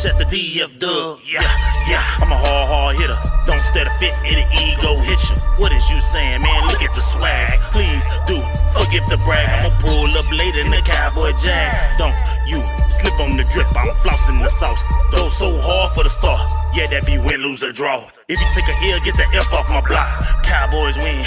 fresh at the DF Dub. Yeah, I'm a hard hitter. Don't stare to fit, it'll ego hit you. What is you saying, man? Look at the swag. Please do forgive the brag. I'ma pull up later in the Cowboy Jag. Don't you slip on the drip, I'm flossing the sauce. Go so hard for the star. Yeah, that be win, lose, or draw. If you take a L, get the F off my block. Cowboys win.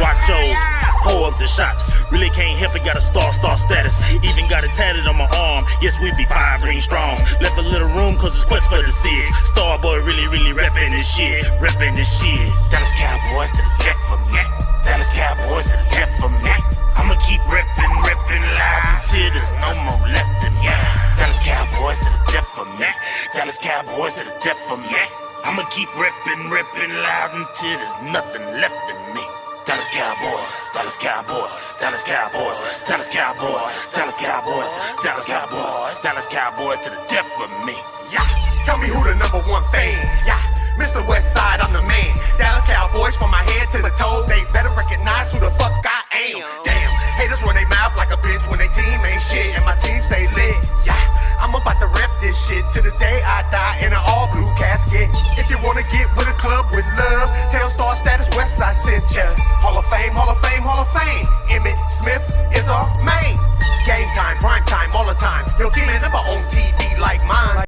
Guachos, pour up the shots. Really can't help it, got a star status. Even got it tatted on my arm. Yes, we be 5 green strongs. Left a little room cause it's quest for the SIDS. Starboy really reppin' this shit. Dallas Cowboys to the death for me. Dallas Cowboys to the death for me. I'ma keep reppin' loud until there's no more left in me. Dallas Cowboys to the death for me. Dallas Cowboys to the death for me. I'ma keep reppin' loud until there's nothing left in me. Dallas Cowboys, Dallas Cowboys, Dallas Cowboys, Dallas Cowboys, Dallas Cowboys, Dallas Cowboys, Dallas Cowboys to the death for me. Yeah, tell me who the #1 fan. Yeah, Mr. Westside, I'm the man. Dallas Cowboys from my head to the toes. They better recognize who the fuck I am. Damn, haters run their mouth like a bitch when they team ain't shit and my team stay lit. Yeah, I'm about to rep this shit to the day I die in an all blue casket. If you wanna get with a club with love, tell Star Status Westside sent ya. Hall of Fame, Hall of Fame, Hall of Fame. Emmett Smith is our main. Game time, prime time, all the time. Your team ain't never on TV like mine.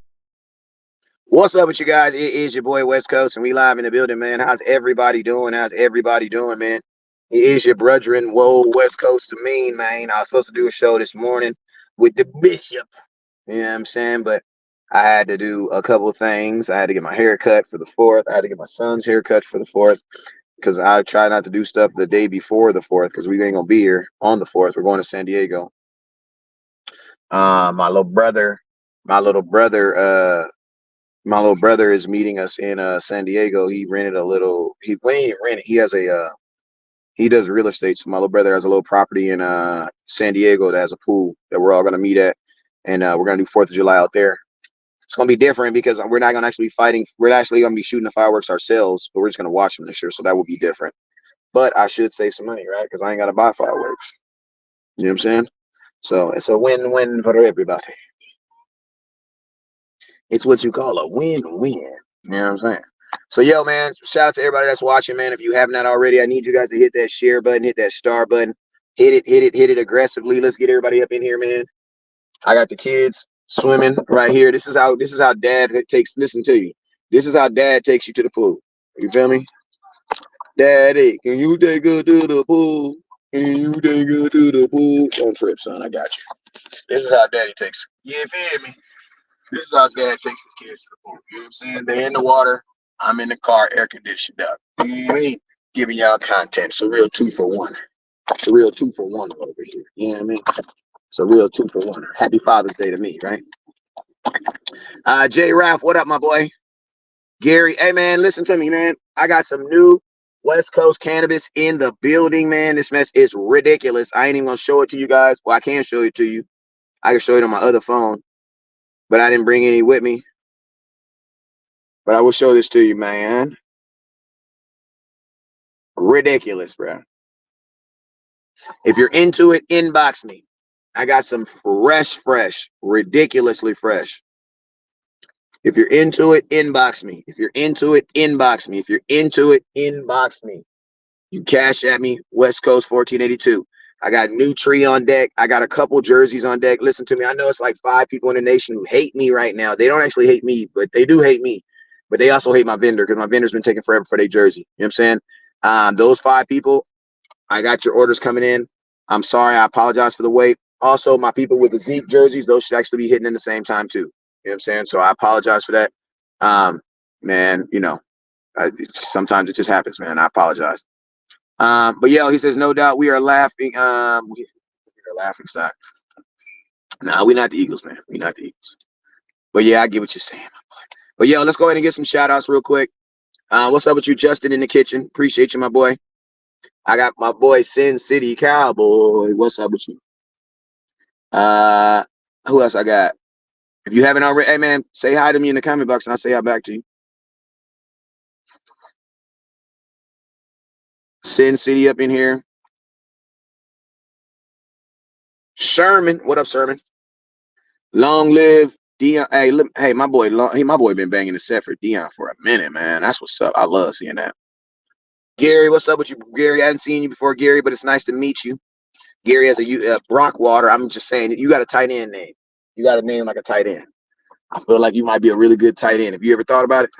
What's up with you guys? It is your boy West Coast, and we live in the building, man. How's everybody doing? man? It is your brethren, whoa, West Coast to mean, man. I was supposed to do a show this morning with the bishop, you know what I'm saying? But I had to do a couple of things. I had to get my hair cut for the 4th. I had to get my son's hair cut for the 4th because I try not to do stuff the day before the 4th because we ain't going to be here on the 4th. We're going to San Diego. My little brother is meeting us in San Diego. He rented a little. He has a. He does real estate. So my little brother has a little property in San Diego that has a pool that we're all gonna meet at, and we're gonna do 4th of July out there. It's gonna be different because we're not gonna actually be fighting. We're actually gonna be shooting the fireworks ourselves, but we're just gonna watch them this year. So that will be different. But I should save some money, right? Because I ain't gotta buy fireworks. You know what I'm saying? So it's a win-win for everybody. It's what you call a win-win. You know what I'm saying? So, yo, man, shout out to everybody that's watching, man. If you have not already, I need you guys to hit that share button, hit that star button, hit it aggressively. Let's get everybody up in here, man. I got the kids swimming right here. This is how dad takes, listen to you. This is how dad takes you to the pool. You feel me? Daddy, can you take her to the pool? Can you take her to the pool? Don't trip, son. I got you. This is how daddy takes. You feel me? This is how dad takes his kids to the pool. You know what I'm saying? They're in the water. I'm in the car, air conditioned up. You know what I mean? Giving y'all content. It's a real 2 for 1. It's a real 2 for 1 over here. You know what I mean? It's a real 2 for 1. Happy Father's Day to me, right? J Ralph, what up, my boy? Gary, hey, man, listen to me, man. I got some new West Coast cannabis in the building, man. This mess is ridiculous. I ain't even going to show it to you guys. Well, I can show it to you. I can show it on my other phone. But I didn't bring any with me. But I will show this to you, man. Ridiculous, bro. If you're into it, inbox me. I got some fresh, ridiculously fresh. If you're into it, inbox me. If you're into it, inbox me. If you're into it, inbox me. You cash at me, West Coast 1482. I got new tree on deck. I got a couple jerseys on deck. Listen to me. I know it's like 5 people in the nation who hate me right now. They don't actually hate me, but they do hate me. But they also hate my vendor because my vendor's been taking forever for their jersey. You know what I'm saying? Those 5 people, I got your orders coming in. I'm sorry. I apologize for the wait. Also, my people with the Zeke jerseys, those should actually be hitting in the same time too. You know what I'm saying? So I apologize for that. Man, you know, sometimes it just happens, man. I apologize. But yeah, he says, no doubt we are laughing. We are laughing side. Nah, we're not the Eagles, man. We're not the Eagles. But yeah, I get what you're saying, my boy. But yo, let's go ahead and get some shout outs real quick. What's up with you, Justin, in the kitchen? Appreciate you, my boy. I got my boy Sin City Cowboy. What's up with you? Who else I got? If you haven't already, hey man, say hi to me in the comment box and I'll say hi back to you. Sin City up in here. Sherman, what up, Sherman? Long live Dion, hey, my boy, my boy been banging the set for Dion for a minute, man. That's what's up. I love seeing that. Gary, what's up with you, Gary? I hadn't seen you before, Gary, but it's nice to meet you. Gary has a Brockwater. I'm just saying that you got a tight end name. You got a name like a tight end. I feel like you might be a really good tight end. Have you ever thought about it?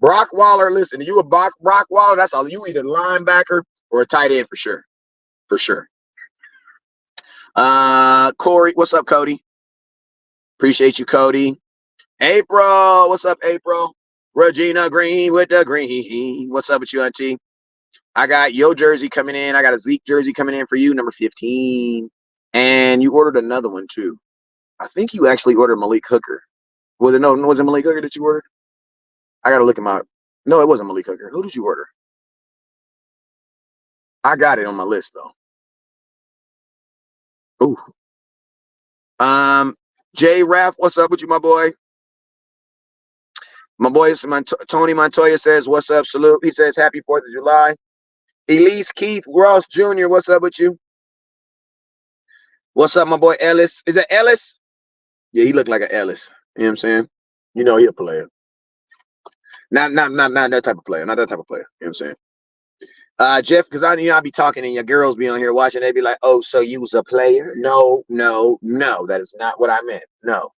Brock Waller, listen, you a Brock Waller, that's all. You either linebacker or a tight end for sure. For sure. Corey, what's up, Cody? Appreciate you, Cody. April, what's up, April? Regina Green with the green. What's up with you, auntie? I got your jersey coming in. I got a Zeke jersey coming in for you, number 15. And you ordered another one, too. I think you actually ordered Malik Hooker. Was it Malik Hooker that you ordered? I got to look him up. No, it wasn't Malik Hooker. Who did you order? I got it on my list, though. Ooh. Jay Raff, what's up with you, my boy? My boy Tony Montoya says, what's up? Salute. He says, happy 4th of July. Elise Keith Ross Jr., what's up with you? What's up, my boy Ellis? Is that Ellis? Yeah, he looked like an Ellis. You know what I'm saying? You know he a player. Not that type of player. Not that type of player. You know what I'm saying? Jeff, because I be talking and your girls be on here watching, they be like, oh, so you was a player? No. That is not what I meant. No.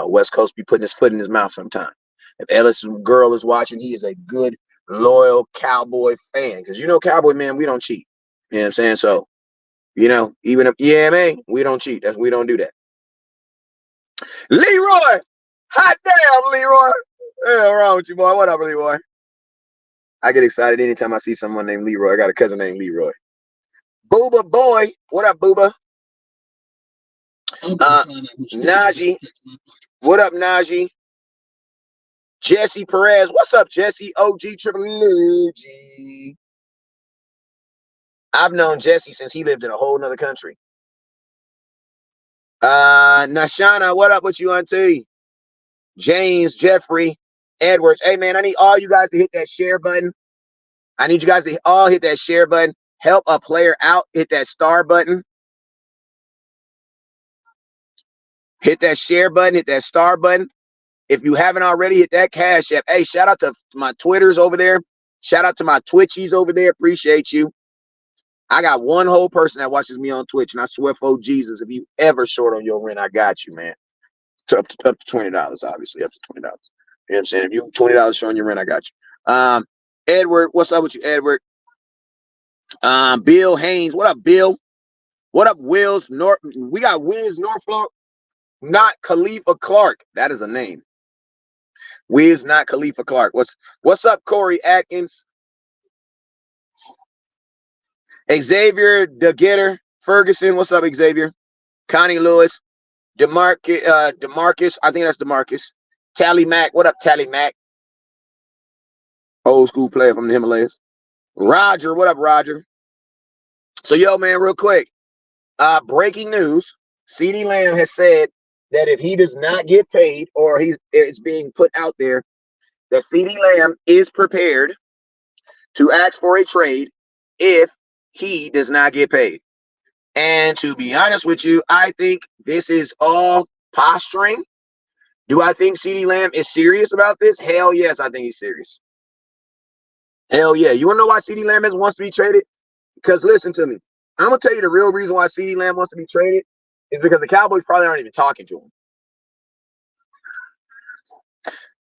West Coast be putting his foot in his mouth sometime. If Ellis' girl is watching, he is a good, loyal Cowboy fan. Because Cowboy, man, we don't cheat. You know what I'm saying? So, even if, man, we don't cheat. We don't do that. Leroy! Hot damn, Leroy! What's wrong with you, boy? What up, Leroy? I get excited anytime I see someone named Leroy. I got a cousin named Leroy. Booba boy. What up, Booba? Najee. What up, Najee? Jesse Perez. What's up, Jesse? OG Triple G. I've known Jesse since he lived in a whole nother country. Nashana, what up with you, auntie? James, Jeffrey, Edwards. Hey, man, I need all you guys to hit that share button. I need you guys to all hit that share button. Help a player out. Hit that star button. Hit that share button. Hit that star button. If you haven't already, hit that cash app. Hey, shout out to my Twitters over there. Shout out to my Twitchies over there. Appreciate you. I got one whole person that watches me on Twitch, and I swear for Jesus, if you ever short on your rent, I got you, man. Up to $20, obviously, up to $20. You know what I'm saying? If you $20 short on your rent, I got you. Edward, what's up with you, Edward? Bill Haynes, what up, Bill? What up, Wills? We got Wiz Norfolk, not Khalifa Clark. That is a name. Wiz, not Khalifa Clark. What's up, Corey Atkins? Xavier DeGetter Ferguson, what's up, Xavier? Connie Lewis, DeMarcus, I think that's DeMarcus. Tally Mac, what up, Tally Mac? Old school player from the Himalayas. Roger, what up, Roger? So, yo, man, real quick. Breaking news. Ceedee Lamb has said that if he does not get paid, or it's being put out there, that Ceedee Lamb is prepared to ask for a trade if he does not get paid. And to be honest with you, I think this is all posturing. Do I think Ceedee Lamb is serious about this? Hell yes, I think he's serious. Hell yeah. You want to know why Ceedee Lamb wants to be traded? Because listen to me. I'm going to tell you the real reason why Ceedee Lamb wants to be traded is because the Cowboys probably aren't even talking to him.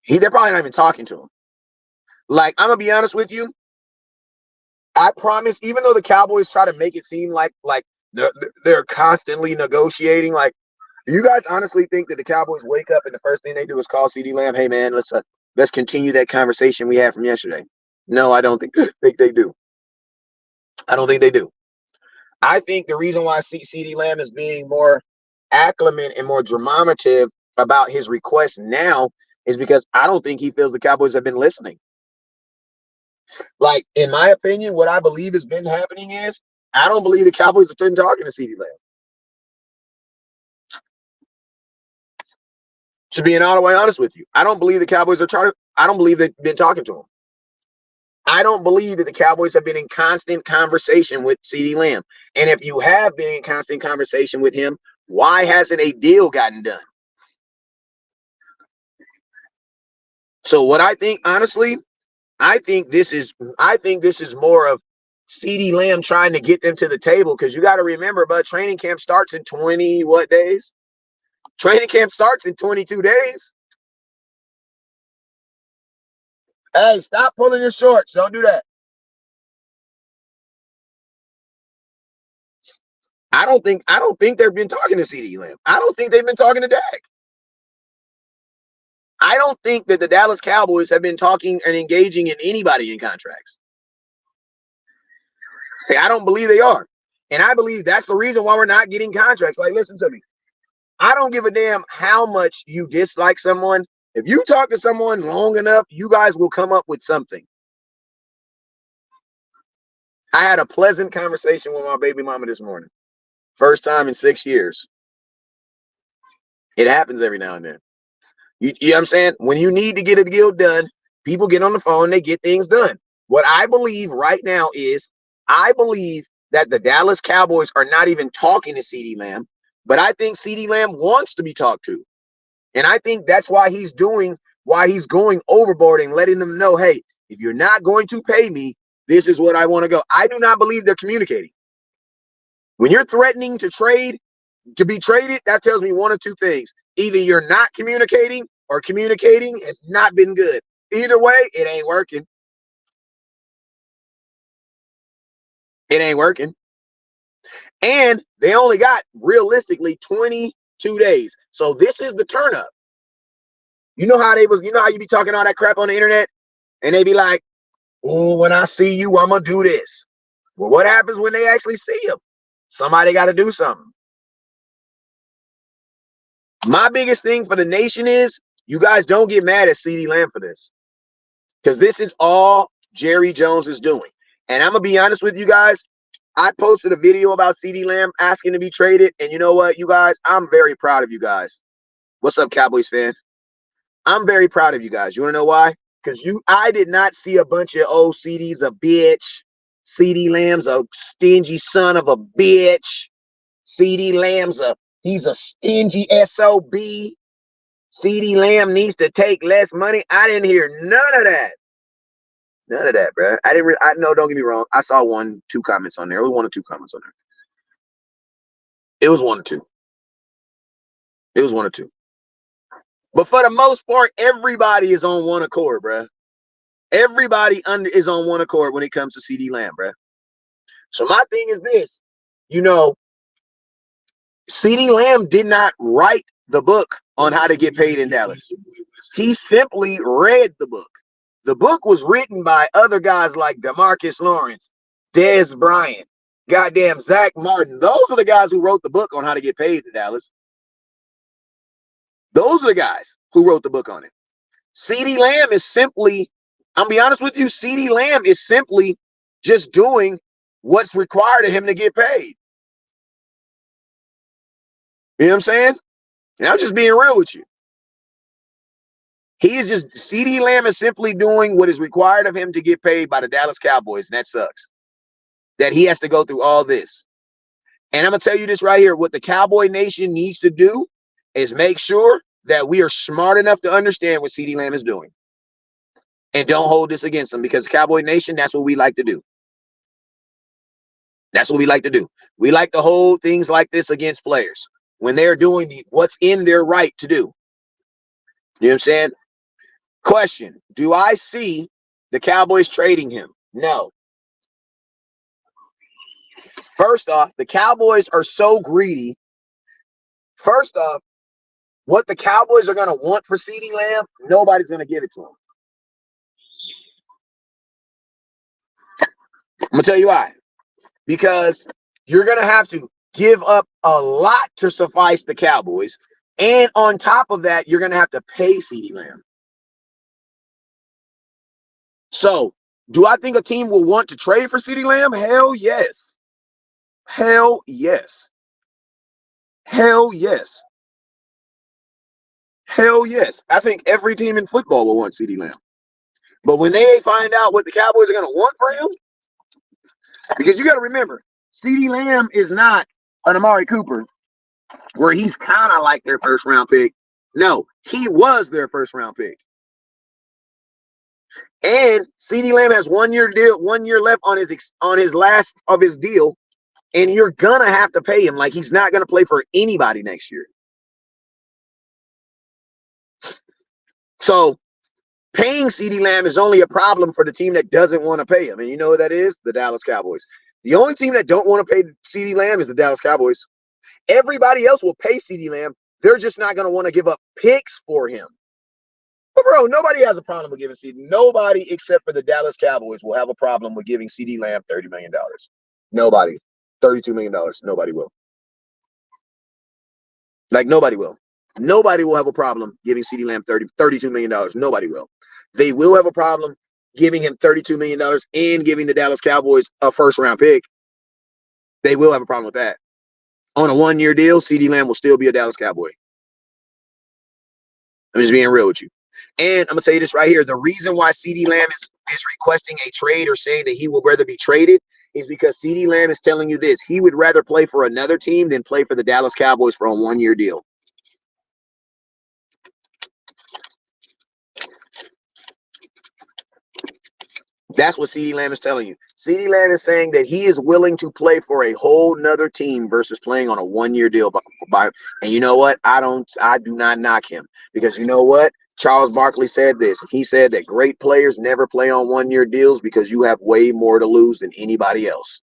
They're probably not even talking to him. Like, I'm going to be honest with you. I promise, even though the Cowboys try to make it seem like they're constantly negotiating, like, do you guys honestly think that the Cowboys wake up and the first thing they do is call Ceedee Lamb, hey, man, let's continue that conversation we had from yesterday? No, I don't think they do. I don't think they do. I think the reason why Ceedee Lamb is being more acclimate and more dramative about his request now is because I don't think he feels the Cowboys have been listening. Like, in my opinion, what I believe has been happening is I don't believe the Cowboys have been talking to Ceedee Lamb. To be all the way honest with you, I don't believe the Cowboys I don't believe they've been talking to him. I don't believe that the Cowboys have been in constant conversation with Ceedee Lamb. And if you have been in constant conversation with him, why hasn't a deal gotten done? So what I think, honestly, I think this is more of CeeDee Lamb trying to get them to the table, because you got to remember, but training camp starts in 20 what days? Training camp starts in 22 days. Hey, stop pulling your shorts. Don't do that. I don't think they've been talking to CeeDee Lamb. I don't think they've been talking to Dak. I don't think that the Dallas Cowboys have been talking and engaging in anybody in contracts. Hey, I don't believe they are. And I believe that's the reason why we're not getting contracts. Like, listen to me. I don't give a damn how much you dislike someone. If you talk to someone long enough, you guys will come up with something. I had a pleasant conversation with my baby mama this morning. First time in 6 years. It happens every now and then. You know what I'm saying? When you need to get a deal done, people get on the phone, they get things done. What I believe right now is, I believe that the Dallas Cowboys are not even talking to CeeDee Lamb, but I think CeeDee Lamb wants to be talked to. And I think that's why he's going overboard and letting them know, hey, if you're not going to pay me, this is what I want to go. I do not believe they're communicating. When you're threatening to be traded, that tells me one of two things. Either you're not communicating, or communicating has not been good. Either way, it ain't working. It ain't working. And they only got, realistically, 22 days. So this is the turn up. You know how you be talking all that crap on the internet? And they be like, oh, when I see you, I'm going to do this. Well, what happens when they actually see him? Somebody got to do something. My biggest thing for the nation is, you guys don't get mad at CeeDee Lamb for this, because this is all Jerry Jones is doing. And I'm going to be honest with you guys. I posted a video about CeeDee Lamb asking to be traded. And you know what, you guys? I'm very proud of you guys. What's up, Cowboys fan? I'm very proud of you guys. You want to know why? Because I did not see a bunch of, oh, CeeDee's a bitch. CeeDee Lamb's a stingy son of a bitch. CeeDee Lamb's he's a stingy SOB. CeeDee Lamb needs to take less money. I didn't hear none of that. None of that, bro. No, don't get me wrong. I saw 1-2 comments on there. It was 1 or 2 comments on there. It was 1 or 2. It was 1 or 2. But for the most part, everybody is on one accord, bro. Everybody is on one accord when it comes to CeeDee Lamb, bro. So my thing is this. CeeDee Lamb did not write the book on how to get paid in Dallas. He simply read the book. The book was written by other guys like DeMarcus Lawrence, Dez Bryant, goddamn Zach Martin. Those are the guys who wrote the book on how to get paid in Dallas. Those are the guys who wrote the book on it. CeeDee Lamb is simply, I'm gonna be honest with you, CeeDee Lamb is simply just doing what's required of him to get paid. You know what I'm saying? And I'm just being real with you. CeeDee Lamb is simply doing what is required of him to get paid by the Dallas Cowboys, and that sucks. That he has to go through all this. And I'm going to tell you this right here. What the Cowboy Nation needs to do is make sure that we are smart enough to understand what CeeDee Lamb is doing. And don't hold this against him, because Cowboy Nation, that's what we like to do. That's what we like to do. We like to hold things like this against players when they're doing what's in their right to do. You know what I'm saying? Question, do I see the Cowboys trading him? No. First off, the Cowboys are so greedy. First off, what the Cowboys are going to want for CeeDee Lamb, nobody's going to give it to him. I'm going to tell you why. Because you're going to have to give up a lot to suffice the Cowboys. And on top of that, you're going to have to pay CeeDee Lamb. So, do I think a team will want to trade for CeeDee Lamb? Hell yes. Hell yes. Hell yes. Hell yes. I think every team in football will want CeeDee Lamb. But when they find out what the Cowboys are going to want for him, because you got to remember, CeeDee Lamb is not an Amari Cooper where he's kind of like their first round pick. No, he was their first round pick. And Ceedee Lamb has 1 year deal, 1 year left on his last of his deal, and you're gonna have to pay him. Like, he's not gonna play for anybody next year. So paying Ceedee Lamb is only a problem for the team that doesn't want to pay him. And you know what that is? The Dallas Cowboys. The only team that don't want to pay Ceedee Lamb is the Dallas Cowboys. Everybody else will pay Ceedee Lamb. They're just not going to want to give up picks for him. But bro, nobody has a problem with giving Ceedee. Nobody except for the Dallas Cowboys will have a problem with giving Ceedee Lamb $30 million. Nobody. $32 million. Nobody will. Like, nobody will. Nobody will have a problem giving Ceedee Lamb $32 million. Nobody will. They will have a problem giving him $32 million and giving the Dallas Cowboys a first-round pick. They will have a problem with that. On a 1 year deal, Ceedee Lamb will still be a Dallas Cowboy. I'm just being real with you. And I'm going to tell you this right here. The reason why Ceedee Lamb is requesting a trade or saying that he would rather be traded is because Ceedee Lamb is telling you this. He would rather play for another team than play for the Dallas Cowboys for a 1 year deal. That's what Ceedee Lamb is telling you. Ceedee Lamb is saying that he is willing to play for a whole nother team versus playing on a 1 year deal. And you know what? I do not knock him, because you know what? Charles Barkley said this. He said that great players never play on 1 year deals because you have way more to lose than anybody else.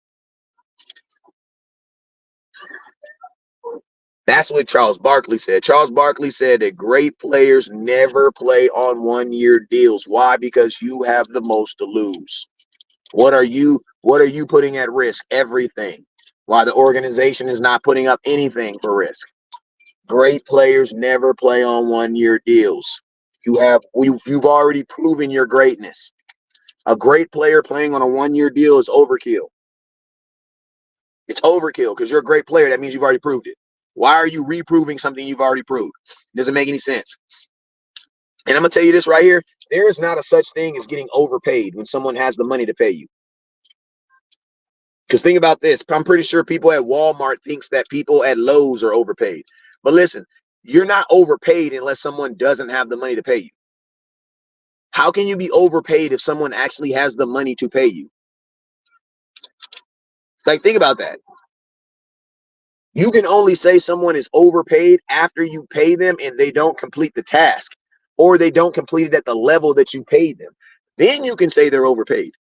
That's what Charles Barkley said. Charles Barkley said that great players never play on 1 year deals. Why? Because you have the most to lose. What are you putting at risk? Everything. Why the organization is not putting up anything for risk. Great players never play on 1 year deals. You've already proven your greatness. A great player playing on a 1 year deal is overkill. It's overkill because you're a great player. That means you've already proved it. Why are you reproving something you've already proved? It doesn't make any sense. And I'm going to tell you this right here. There is not a such thing as getting overpaid when someone has the money to pay you. Because think about this. I'm pretty sure people at Walmart thinks that people at Lowe's are overpaid. But listen, you're not overpaid unless someone doesn't have the money to pay you. How can you be overpaid if someone actually has the money to pay you? Like, think about that. You can only say someone is overpaid after you pay them and they don't complete the task, or they don't complete it at the level that you paid them. Then you can say they're overpaid.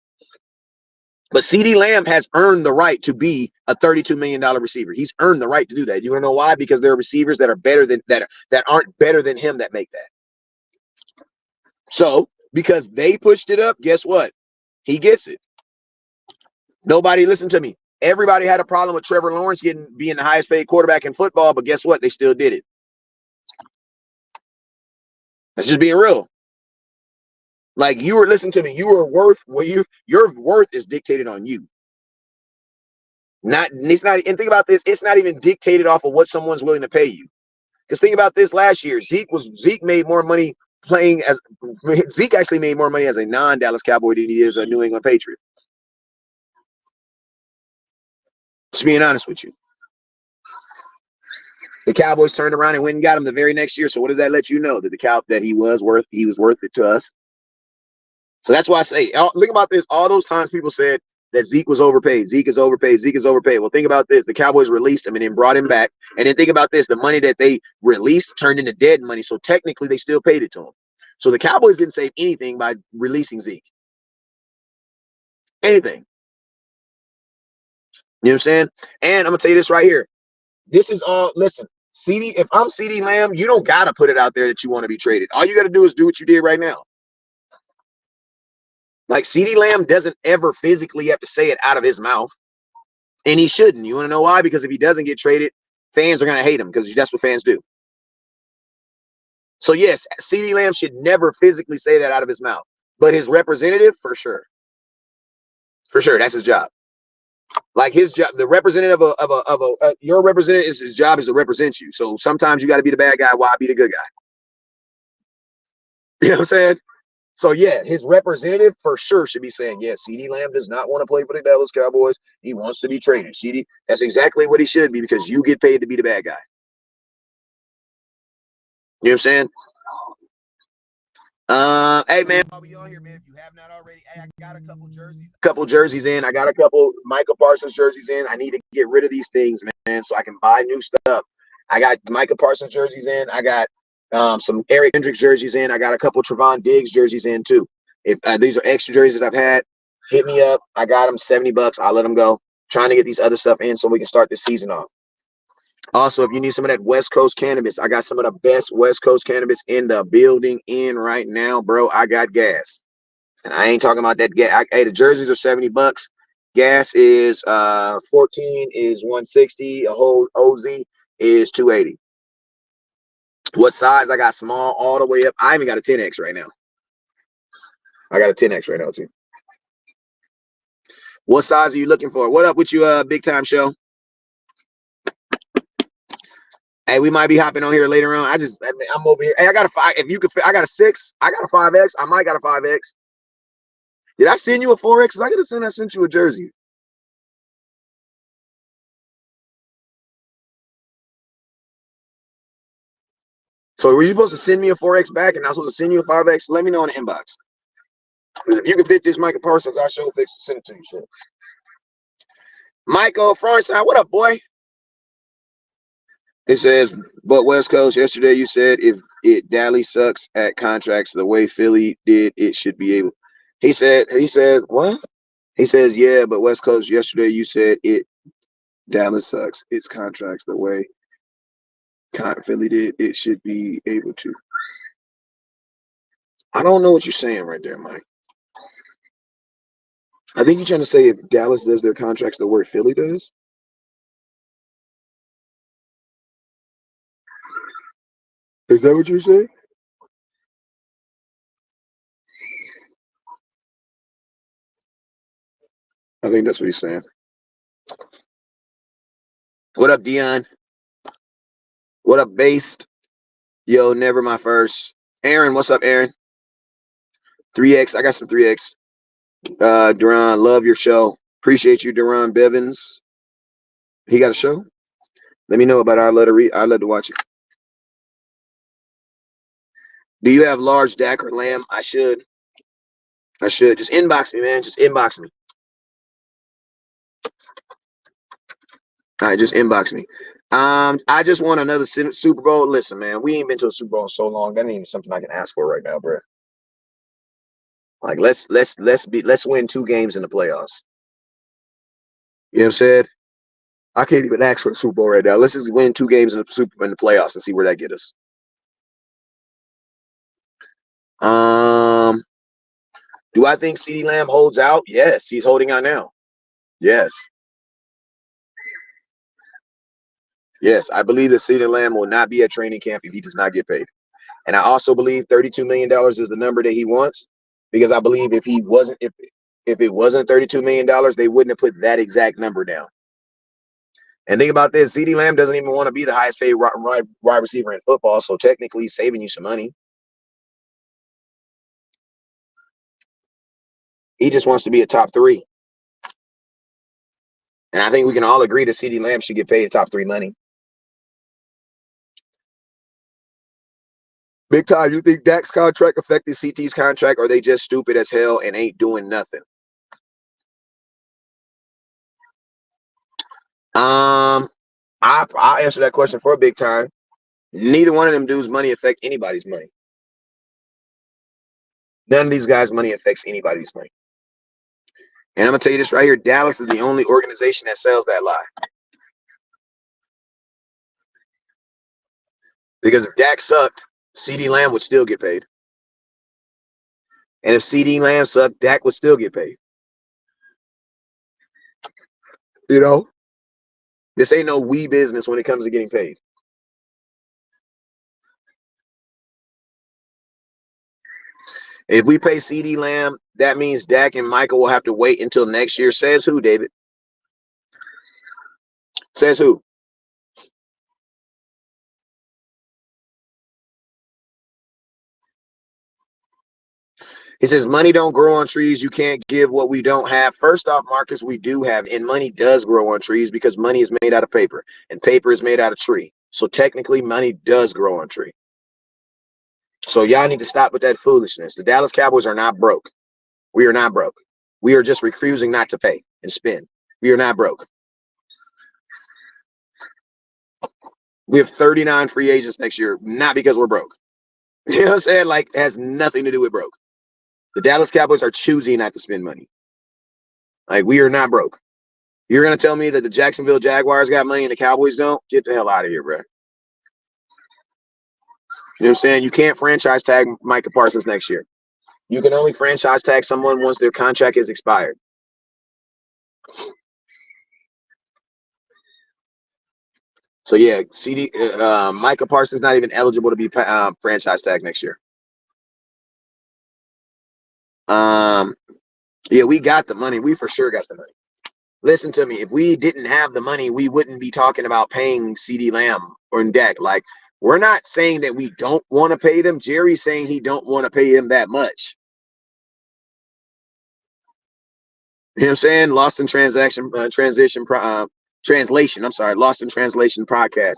But Ceedee Lamb has earned the right to be a $32 million receiver. He's earned the right to do that. You want to know why? Because there are receivers that are better than that aren't better than him that make that. So because they pushed it up, guess what? He gets it. Nobody, listen to me. Everybody had a problem with Trevor Lawrence being the highest paid quarterback in football, but guess what? They still did it. That's just being real. Like, you were, listen to me, your worth is dictated on you. And think about this, it's not even dictated off of what someone's willing to pay you. Because think about this, last year, Zeke made more money Zeke actually made more money as a non-Dallas Cowboy than he is a New England Patriot. Just being honest with you. The Cowboys turned around and went and got him the very next year. So what does that let you know? That he was worth it to us. So that's why I say, think about this. All those times people said that Zeke was overpaid. Zeke is overpaid. Zeke is overpaid. Well, think about this. The Cowboys released him and then brought him back. And then think about this. The money that they released turned into dead money. So technically they still paid it to him. So the Cowboys didn't save anything by releasing Zeke. Anything. You know what I'm saying? And I'm going to tell you this right here. This is all, listen, if I'm Ceedee Lamb, you don't got to put it out there that you want to be traded. All you got to do is do what you did right now. Like, Ceedee Lamb doesn't ever physically have to say it out of his mouth. And he shouldn't. You want to know why? Because if he doesn't get traded, fans are going to hate him, because that's what fans do. So, yes, Ceedee Lamb should never physically say that out of his mouth. But his representative, for sure. For sure, that's his job. Like, his job, the representative your representative, his job is to represent you. So sometimes you got to be the bad guy while I be the good guy. You know what I'm saying? So, yeah, his representative for sure should be saying, yes, Ceedee Lamb does not want to play for the Dallas Cowboys. He wants to be traded. Ceedee, that's exactly what he should be, because you get paid to be the bad guy. You know what I'm Hey man, while we on here, man, if you have not already, hey, I got a couple jerseys in. I got a couple Micah Parsons jerseys in. I need to get rid of these things, man, so I can buy new stuff. I got Micah Parsons jerseys in. I got some Eric Hendricks jerseys in. I got a couple Trevon Diggs jerseys in too. If these are extra jerseys that I've had, hit me up. I got them $70. I'll let them go. Trying to get these other stuff in so we can start the season off. Also, if you need some of that West Coast cannabis, I got some of the best West Coast cannabis in the building right now, bro. I got gas. And I ain't talking about that gas. Hey, the jerseys are $70. Gas is 14 is 160. A whole OZ is 280. What size? I got small all the way up. I even got a 10X right now. I got a 10X right now, too. What size are you looking for? What up with you, Big Time Show? Hey, we might be hopping on here later on. I'm over here. Hey, I got a 5. If you could, I got a 6. I got a 5X. I might got a 5X. Did I send you a 4X? I could have sent you a jersey. So were you supposed to send me a 4X back and I was supposed to send you a 5X? Let me know in the inbox. If you can fit this Micah Parsons, I'll show fix send it to you. Sure. Michael Frontside, what up, boy? It says, but West Coast, yesterday you said if Dallas sucks at contracts the way Philly did, it should be able. He said, what? He says, yeah, but West Coast, yesterday you said Dallas sucks its contracts the way Philly did, it should be able to. I don't know what you're saying right there, Mike. I think you're trying to say if Dallas does their contracts the way Philly does. Is that what you're saying? I think that's what he's saying. What up, Dion? What up, Based? Yo, never my first. Aaron, what's up, Aaron? 3X. I got some 3X. Duran, love your show. Appreciate you, Duran Bevins. He got a show? Let me know about it. I'd love to watch it. Do you have large Dak or Lamb? I should. Just inbox me, man. Just inbox me. All right, just inbox me. I just won another Super Bowl. Listen, man, we ain't been to a Super Bowl in so long. That ain't even something I can ask for right now, bro. Like, let's win 2 games in the playoffs. You know what I'm saying? I can't even ask for a Super Bowl right now. Let's just win 2 games in the playoffs and see where that get us. Do I think CeeDee Lamb holds out? Yes, he's holding out now. Yes. Yes, I believe that CeeDee Lamb will not be at training camp if he does not get paid. And I also believe $32 million is the number that he wants, because I believe if it wasn't $32 million, they wouldn't have put that exact number down. And think about this, CeeDee Lamb doesn't even want to be the highest paid wide receiver in football, so technically he's saving you some money. He just wants to be a top 3. And I think we can all agree that CeeDee Lamb should get paid top 3 money. Big Time, you think Dak's contract affected CT's contract, or are they just stupid as hell and ain't doing nothing? I'll answer that question for Big Time. Neither one of them dudes' money affect anybody's money. None of these guys' money affects anybody's money. And I'm going to tell you this right here. Dallas is the only organization that sells that lie. Because if Dak sucked, CeeDee Lamb would still get paid. And if CeeDee Lamb sucked, Dak would still get paid. You know? This ain't no wee business when it comes to getting paid. If we pay CeeDee Lamb, that means Dak and Michael will have to wait until next year. Says who, David? Says who? He says, money don't grow on trees. You can't give what we don't have. First off, Marcus, we do have, and money does grow on trees because money is made out of paper, and paper is made out of tree. So technically, money does grow on tree. So y'all need to stop with that foolishness. The Dallas Cowboys are not broke. We are not broke. We are just refusing not to pay and spend. We are not broke. We have 39 free agents next year, not because we're broke. You know what I'm saying? Like, it has nothing to do with broke. The Dallas Cowboys are choosing not to spend money. Like, we are not broke. You're going to tell me that the Jacksonville Jaguars got money and the Cowboys don't? Get the hell out of here, bro. You know what I'm saying? You can't franchise tag Micah Parsons next year. You can only franchise tag someone once their contract is expired. So, yeah, Micah Parsons not even eligible to be franchise tag next year. Yeah, we got the money. We for sure got the money. Listen to me. If we didn't have the money, we wouldn't be talking about paying Ceedee Lamb or Dak. Like, we're not saying that we don't want to pay them. Jerry's saying he don't want to pay him that much. You know what I'm saying? Lost in translation. I'm sorry. Lost in translation podcast.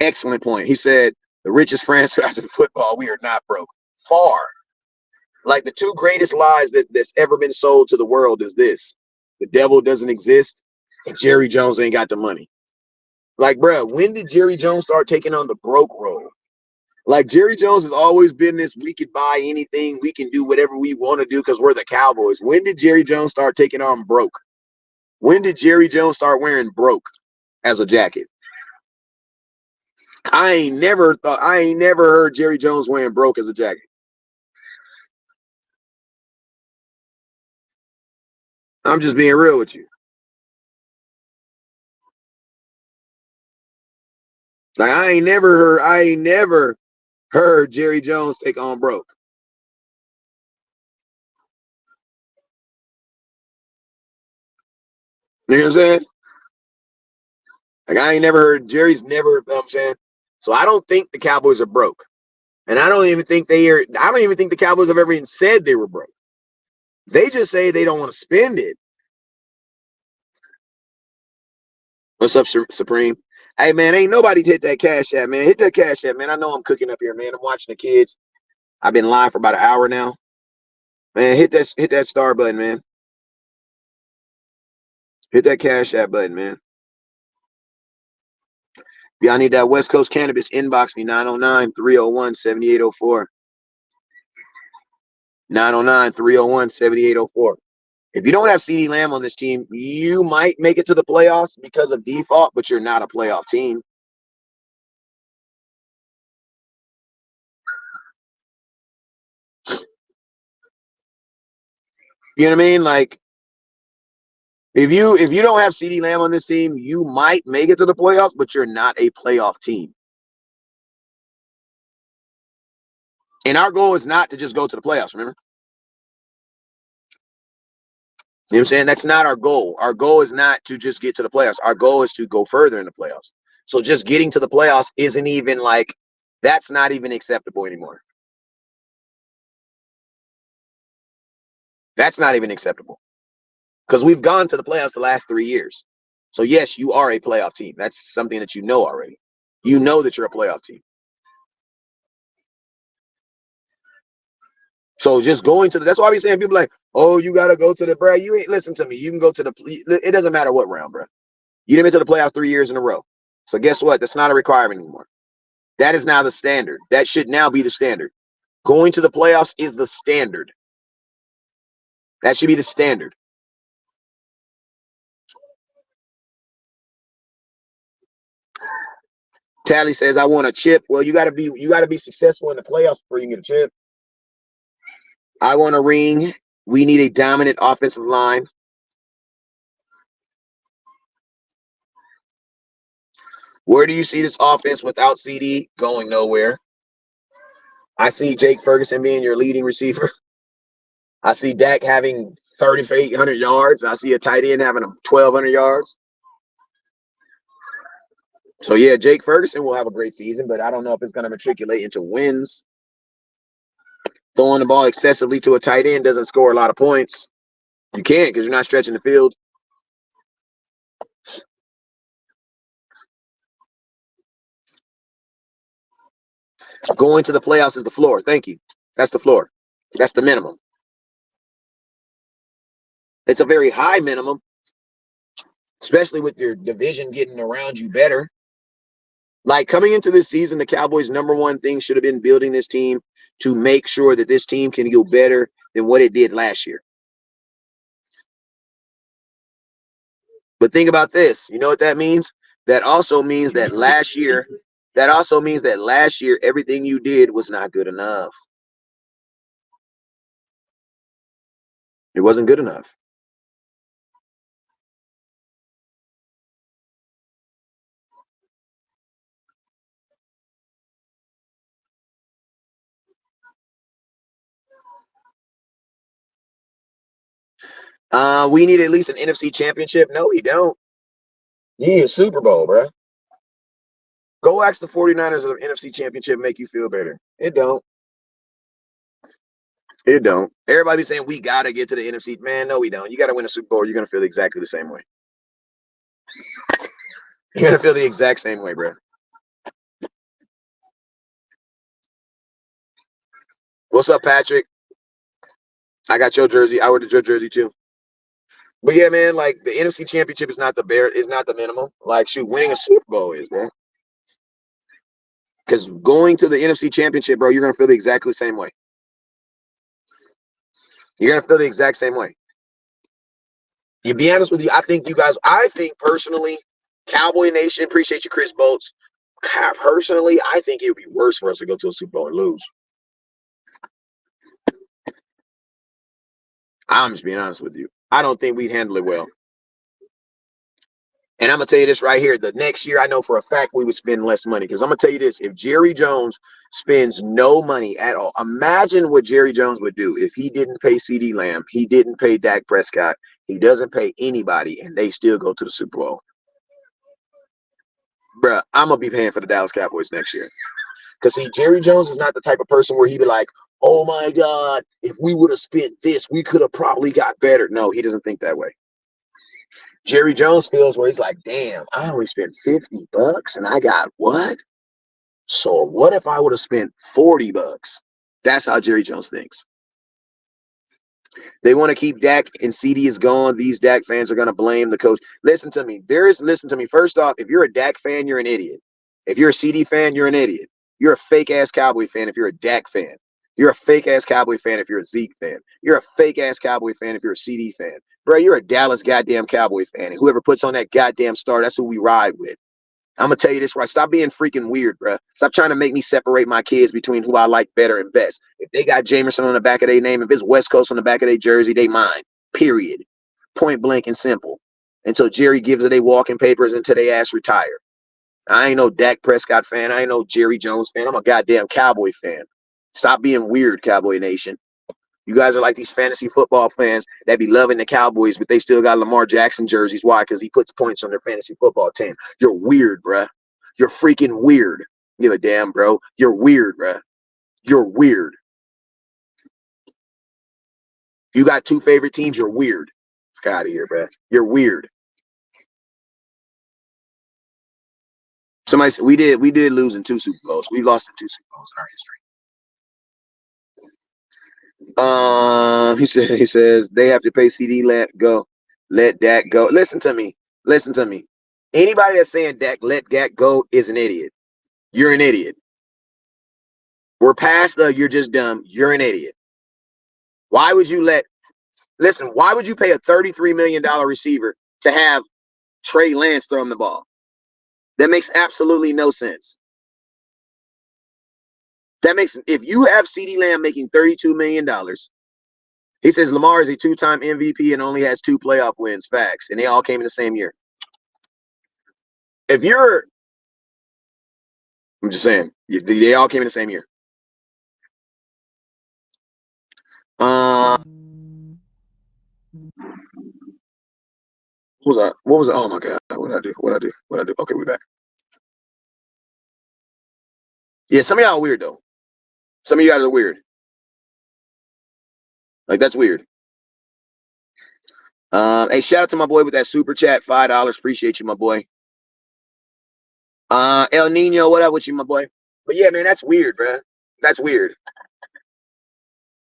Excellent point. He said the richest franchise in football. We are not broke. Far. Like, the two greatest lies that's ever been sold to the world is this: the devil doesn't exist, and Jerry Jones ain't got the money. Like, bro, when did Jerry Jones start taking on the broke role? Like, Jerry Jones has always been this: we could buy anything, we can do whatever we want to do because we're the Cowboys. When did Jerry Jones start taking on broke? When did Jerry Jones start wearing broke as a jacket? I ain't never heard Jerry Jones wearing broke as a jacket. I'm just being real with you. Like, I ain't never heard Jerry Jones take on broke. You know what I'm saying? Like, I ain't never heard Jerry's never, you know what I'm saying? So I don't think the Cowboys are broke. And I don't even think the Cowboys have ever even said they were broke. They just say they don't want to spend it. What's up, Supreme? Hey, man, ain't nobody hit that cash app, man. Hit that cash app, man. I know I'm cooking up here, man. I'm watching the kids. I've been live for about an hour now. Man, hit that star button, man. Hit that cash app button, man. If y'all need that West Coast cannabis, inbox me, 909-301-7804. 909-301-7804. If you don't have Ceedee Lamb on this team, you might make it to the playoffs because of default, but you're not a playoff team. You know what I mean? Like, if you don't have Ceedee Lamb on this team, you might make it to the playoffs, but you're not a playoff team. And our goal is not to just go to the playoffs, remember? You know what I'm saying? That's not our goal. Our goal is not to just get to the playoffs. Our goal is to go further in the playoffs. So just getting to the playoffs isn't even like, that's not even acceptable anymore. That's not even acceptable. Because we've gone to the playoffs the last 3 years. So yes, you are a playoff team. That's something that you know already. You know that you're a playoff team. So just going to that's why I be saying people like, oh, you got to go to the, bro. You ain't listen to me. You can go to the, it doesn't matter what round, bro. You didn't get to the playoffs 3 years in a row. So guess what? That's not a requirement anymore. That is now the standard. That should now be the standard. Going to the playoffs is the standard. That should be the standard. Tally says, I want a chip. Well, you gotta be successful in the playoffs before you get a chip. I want a ring. We need a dominant offensive line. Where do you see this offense without Ceedee? Going nowhere. I see Jake Ferguson being your leading receiver. I see Dak having 3,800 yards. I see a tight end having 1,200 yards. So, yeah, Jake Ferguson will have a great season, but I don't know if it's going to matriculate into wins. Throwing the ball excessively to a tight end doesn't score a lot of points. You can't because you're not stretching the field. Going to the playoffs is the floor. Thank you. That's the floor. That's the minimum. It's a very high minimum, especially with your division getting around you better. Like coming into this season, the Cowboys' number one thing should have been building this team to make sure that this team can go better than what it did last year. But think about this. You know what that means? That also means that last year, everything you did was not good enough. It wasn't good enough. We need at least an NFC championship. No, we don't. You need a Super Bowl, bro. Go ask the 49ers of the NFC championship make you feel better. It don't. It don't. Everybody saying we got to get to the NFC. Man, no, we don't. You got to win a Super Bowl. You're going to feel exactly the same way. You're going to feel the exact same way, bro. What's up, Patrick? I got your jersey. I ordered your jersey too. But yeah, man, like the NFC championship is not the minimum. Like, shoot, winning a Super Bowl is, bro. Because going to the NFC championship, bro, you're going to feel the exactly same way. You're going to feel the exact same way. To be honest with you, I think personally, Cowboy Nation, appreciate you, Chris Bolts. Personally, I think it would be worse for us to go to a Super Bowl and lose. I'm just being honest with you. I don't think we'd handle it well. And I'm going to tell you this right here. The next year, I know for a fact we would spend less money. Because I'm going to tell you this. If Jerry Jones spends no money at all, imagine what Jerry Jones would do if he didn't pay Ceedee Lamb, he didn't pay Dak Prescott, he doesn't pay anybody, and they still go to the Super Bowl. Bruh, I'm going to be paying for the Dallas Cowboys next year. Because, see, Jerry Jones is not the type of person where he'd be like, oh, my God, if we would have spent this, we could have probably got better. No, he doesn't think that way. Jerry Jones feels where he's like, damn, I only spent $50 and I got what? So what if I would have spent $40? That's how Jerry Jones thinks. They want to keep Dak and Ceedee is gone. These Dak fans are going to blame the coach. Listen to me. First off, if you're a Dak fan, you're an idiot. If you're a Ceedee fan, you're an idiot. You're a fake-ass Cowboy fan if you're a Dak fan. You're a fake-ass Cowboy fan if you're a Zeke fan. You're a fake-ass Cowboy fan if you're a Ceedee fan. Bro, you're a Dallas goddamn Cowboy fan. And whoever puts on that goddamn star, that's who we ride with. I'm going to tell you this right. Stop being freaking weird, bro. Stop trying to make me separate my kids between who I like better and best. If they got Jamerson on the back of their name, if it's West Coast on the back of their jersey, they mine. Period. Point blank and simple. Until Jerry gives it they walking papers until they ass retire. I ain't no Dak Prescott fan. I ain't no Jerry Jones fan. I'm a goddamn Cowboy fan. Stop being weird, Cowboy Nation. You guys are like these fantasy football fans that be loving the Cowboys, but they still got Lamar Jackson jerseys. Why? Because he puts points on their fantasy football team. You're weird, bruh. You're freaking weird. Give a damn, bro. You're weird, bruh. You're weird. You got two favorite teams. You're weird. Get out of here, bruh. You're weird. Somebody said we did lose in 2 Super Bowls. We lost in 2 Super Bowls in our history. He says they have to pay Ceedee go, let Dak go. Listen to me. Anybody that's saying Dak let Dak go is an idiot. You're an idiot. We're past the you're just dumb. You're an idiot. Why would you pay a $33 million receiver to have Trey Lance throw him the ball? That makes absolutely no sense. If you have Ceedee Lamb making $32 million, he says Lamar is a 2-time MVP and only has 2 playoff wins. Facts. And they all came in the same year. I'm just saying, they all came in the same year. What was that? Oh my God. What did I do? Okay, we're back. Yeah, some of y'all are weird though. Some of you guys are weird. Like, that's weird. Hey, shout out to my boy with that super chat, $5. Appreciate you, my boy. El Nino, what up with you, my boy? But yeah, man, that's weird, bro. That's weird.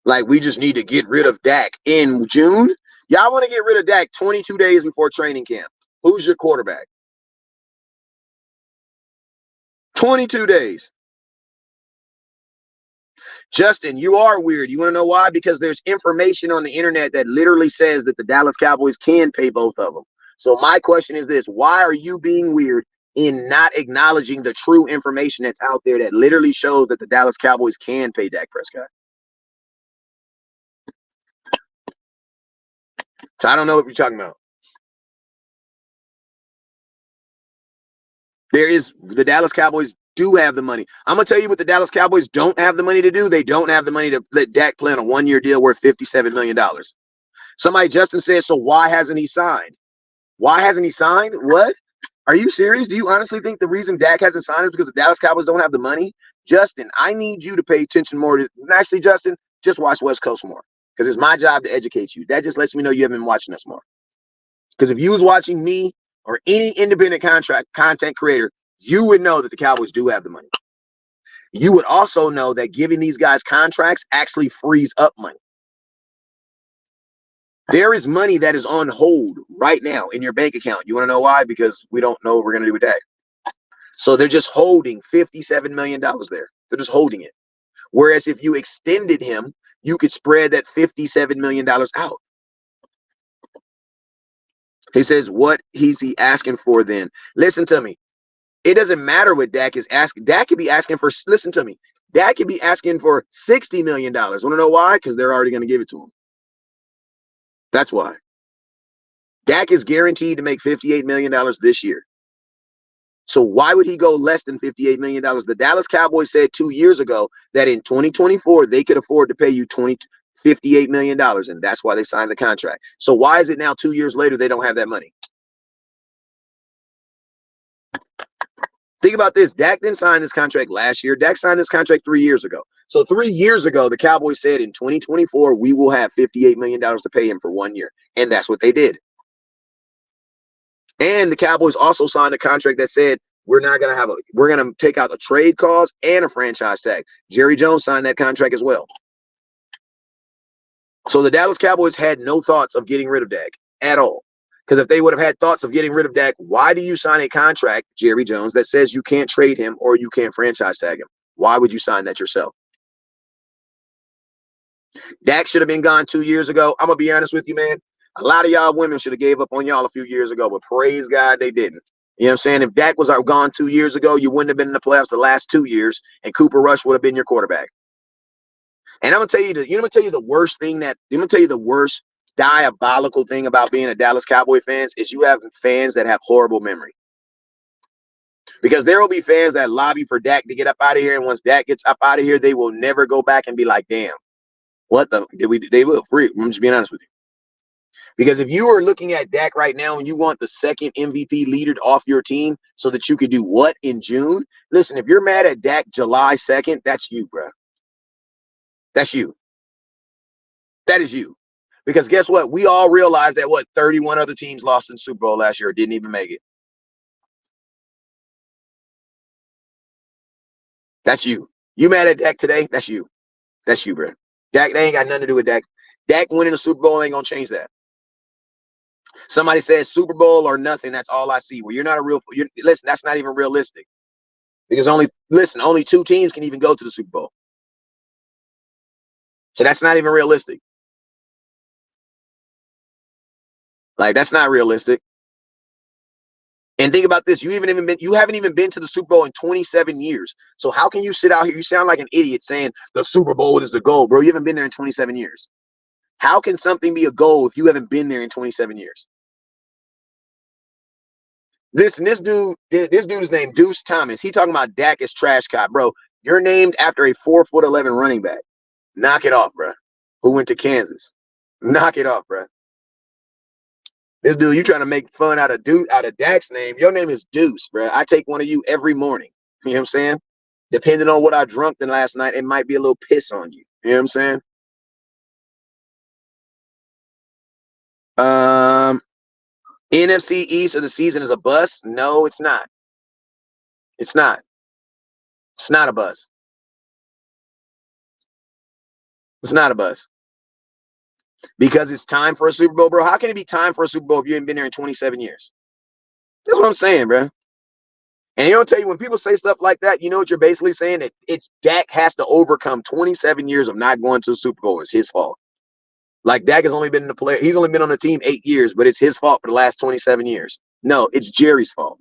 Like, we just need to get rid of Dak in June. Y'all want to get rid of Dak 22 days before training camp. Who's your quarterback? 22 days. Justin, you are weird. You want to know why? Because there's information on the internet that literally says that the Dallas Cowboys can pay both of them. So my question is this: why are you being weird in not acknowledging the true information that's out there that literally shows that the Dallas Cowboys can pay Dak Prescott? So I don't know what you're talking about. The Dallas Cowboys do have the money. I'm going to tell you what the Dallas Cowboys don't have the money to do. They don't have the money to let Dak play on a one-year deal worth $57 million. Somebody, Justin says, so why hasn't he signed? Why hasn't he signed? What? Are you serious? Do you honestly think the reason Dak hasn't signed is because the Dallas Cowboys don't have the money? Justin, I need you to pay attention more to, actually, Justin, just watch West Coast more, because it's my job to educate you. That just lets me know you haven't been watching us more. Because if you was watching me or any independent content creator, you would know that the Cowboys do have the money. You would also know that giving these guys contracts actually frees up money. There is money that is on hold right now in your bank account. You want to know why? Because we don't know what we're going to do with that. So they're just holding $57 million there. They're just holding it. Whereas if you extended him, you could spread that $57 million out. He says, what is he asking for then? Listen to me. It doesn't matter what Dak is asking. Dak could be asking for, listen to me. Dak could be asking for $60 million. Want to know why? Because they're already going to give it to him. That's why. Dak is guaranteed to make $58 million this year. So why would he go less than $58 million? The Dallas Cowboys said 2 years ago that in 2024, they could afford to pay you $58 million. And that's why they signed the contract. So why is it now 2 years later they don't have that money? Think about this. Dak didn't sign this contract last year. Dak signed this contract 3 years ago. So 3 years ago, the Cowboys said in 2024, we will have $58 million to pay him for 1 year. And that's what they did. And the Cowboys also signed a contract that said we're going to take out a trade clause and a franchise tag. Jerry Jones signed that contract as well. So the Dallas Cowboys had no thoughts of getting rid of Dak at all. Because if they would have had thoughts of getting rid of Dak, why do you sign a contract, Jerry Jones, that says you can't trade him or you can't franchise tag him? Why would you sign that yourself? Dak should have been gone 2 years ago. I'm going to be honest with you, man. A lot of y'all women should have gave up on y'all a few years ago, but praise God they didn't. You know what I'm saying? If Dak was gone 2 years ago, you wouldn't have been in the playoffs the last 2 years, and Cooper Rush would have been your quarterback. And I'm going to tell you, the worst diabolical thing about being a Dallas Cowboy fans is you have fans that have horrible memory. Because there will be fans that lobby for Dak to get up out of here, and once Dak gets up out of here, they will never go back and be like, damn, what the did we? They will. Free. I'm just being honest with you. Because if you are looking at Dak right now and you want the second MVP leader off your team so that you could do what in June? Listen, if you're mad at Dak July 2nd, that's you, bro. That's you. That is you. Because guess what? We all realize that 31 other teams lost in the Super Bowl last year or didn't even make it. That's you. You mad at Dak today? That's you. That's you, bro. Dak, they ain't got nothing to do with Dak. Dak winning the Super Bowl ain't going to change that. Somebody says Super Bowl or nothing. That's all I see. Well, you're not a real. Listen, that's not even realistic. Because only 2 teams can even go to the Super Bowl. So that's not even realistic. Like, that's not realistic. And think about this. You haven't even been to the Super Bowl in 27 years. So how can you sit out here? You sound like an idiot saying the Super Bowl is the goal, bro. You haven't been there in 27 years. How can something be a goal if you haven't been there in 27 years? This dude is named Deuce Thomas. He talking about Dak is trash cop, bro. You're named after a 4'11" running back. Knock it off, bro. Who went to Kansas? Knock it off, bro. This dude, you trying to make fun out of Dak's name. Your name is Deuce, bro. I take one of you every morning. You know what I'm saying? Depending on what I drunk than last night, it might be a little piss on you. You know what I'm saying? NFC East of the season is a bust? No, it's not. It's not. It's not a buzz. It's not a buzz. Because it's time for a Super Bowl, bro. How can it be time for a Super Bowl if you haven't been there in 27 years? That's what I'm saying, bro. And he'll tell you, when people say stuff like that, you know what you're basically saying? That it's Dak has to overcome 27 years of not going to the Super Bowl. It's his fault. Like, Dak has only been in the player. He's only been on the team 8 years, but it's his fault for the last 27 years. No, it's Jerry's fault.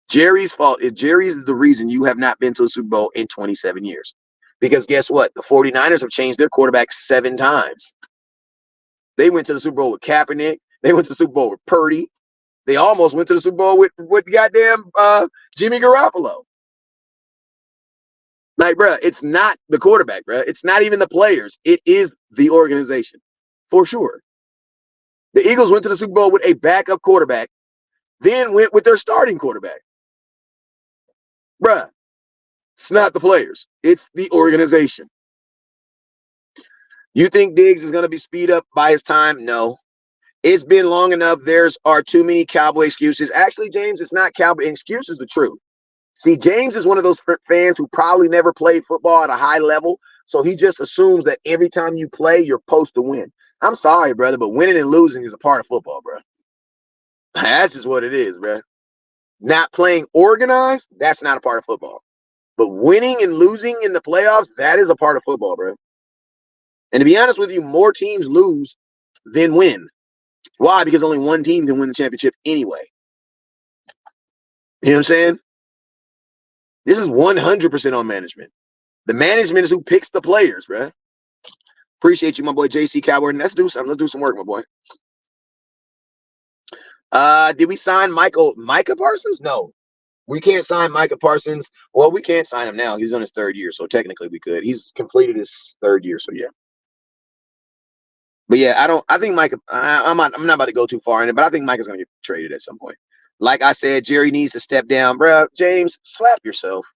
Jerry's fault is Jerry's is the reason you have not been to a Super Bowl in 27 years. Because guess what? The 49ers have changed their quarterback 7 times. They went to the Super Bowl with Kaepernick. They went to the Super Bowl with Purdy. They almost went to the Super Bowl with goddamn Jimmy Garoppolo. Like, bro, it's not the quarterback, bro. It's not even the players. It is the organization, for sure. The Eagles went to the Super Bowl with a backup quarterback, then went with their starting quarterback. Bruh, it's not the players. It's the organization. You think Diggs is going to be speed up by his time? No. It's been long enough. There's are too many Cowboy excuses. Actually, James, it's not Cowboy. Excuse is the truth. See, James is one of those fans who probably never played football at a high level, so he just assumes that every time you play, you're supposed to win. I'm sorry, brother, but winning and losing is a part of football, bro. That's just what it is, bro. Not playing organized, that's not a part of football. But winning and losing in the playoffs, that is a part of football, bro. And to be honest with you, more teams lose than win. Why? Because only one team can win the championship anyway. You know what I'm saying? This is 100% on management. The management is who picks the players, bro. Appreciate you, my boy JC Cowboy. Let's do some work, my boy. Did we sign Micah Parsons? No. We can't sign Micah Parsons. Well, we can't sign him now. He's on his 3rd year, so technically we could. He's completed his 3rd year, so yeah. But yeah, I think Micah, I'm not about to go too far in it, but I think Micah's going to get traded at some point. Like I said, Jerry needs to step down. Bro, James, slap yourself.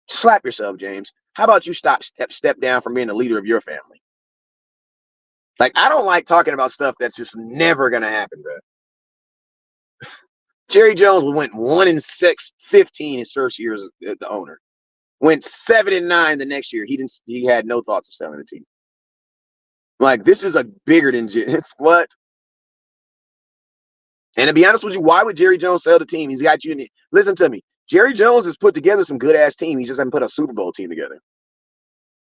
Slap yourself, James. How about you step down from being the leader of your family? Like, I don't like talking about stuff that's just never going to happen, bro. Jerry Jones went 1-6, 15 his first year as the owner. Went 7-9 the next year. He had no thoughts of selling the team. Like, this is a bigger than it's what. And to be honest with you, why would Jerry Jones sell the team? He's got you in it. Listen to me. Jerry Jones has put together some good ass team. He just hasn't put a Super Bowl team together.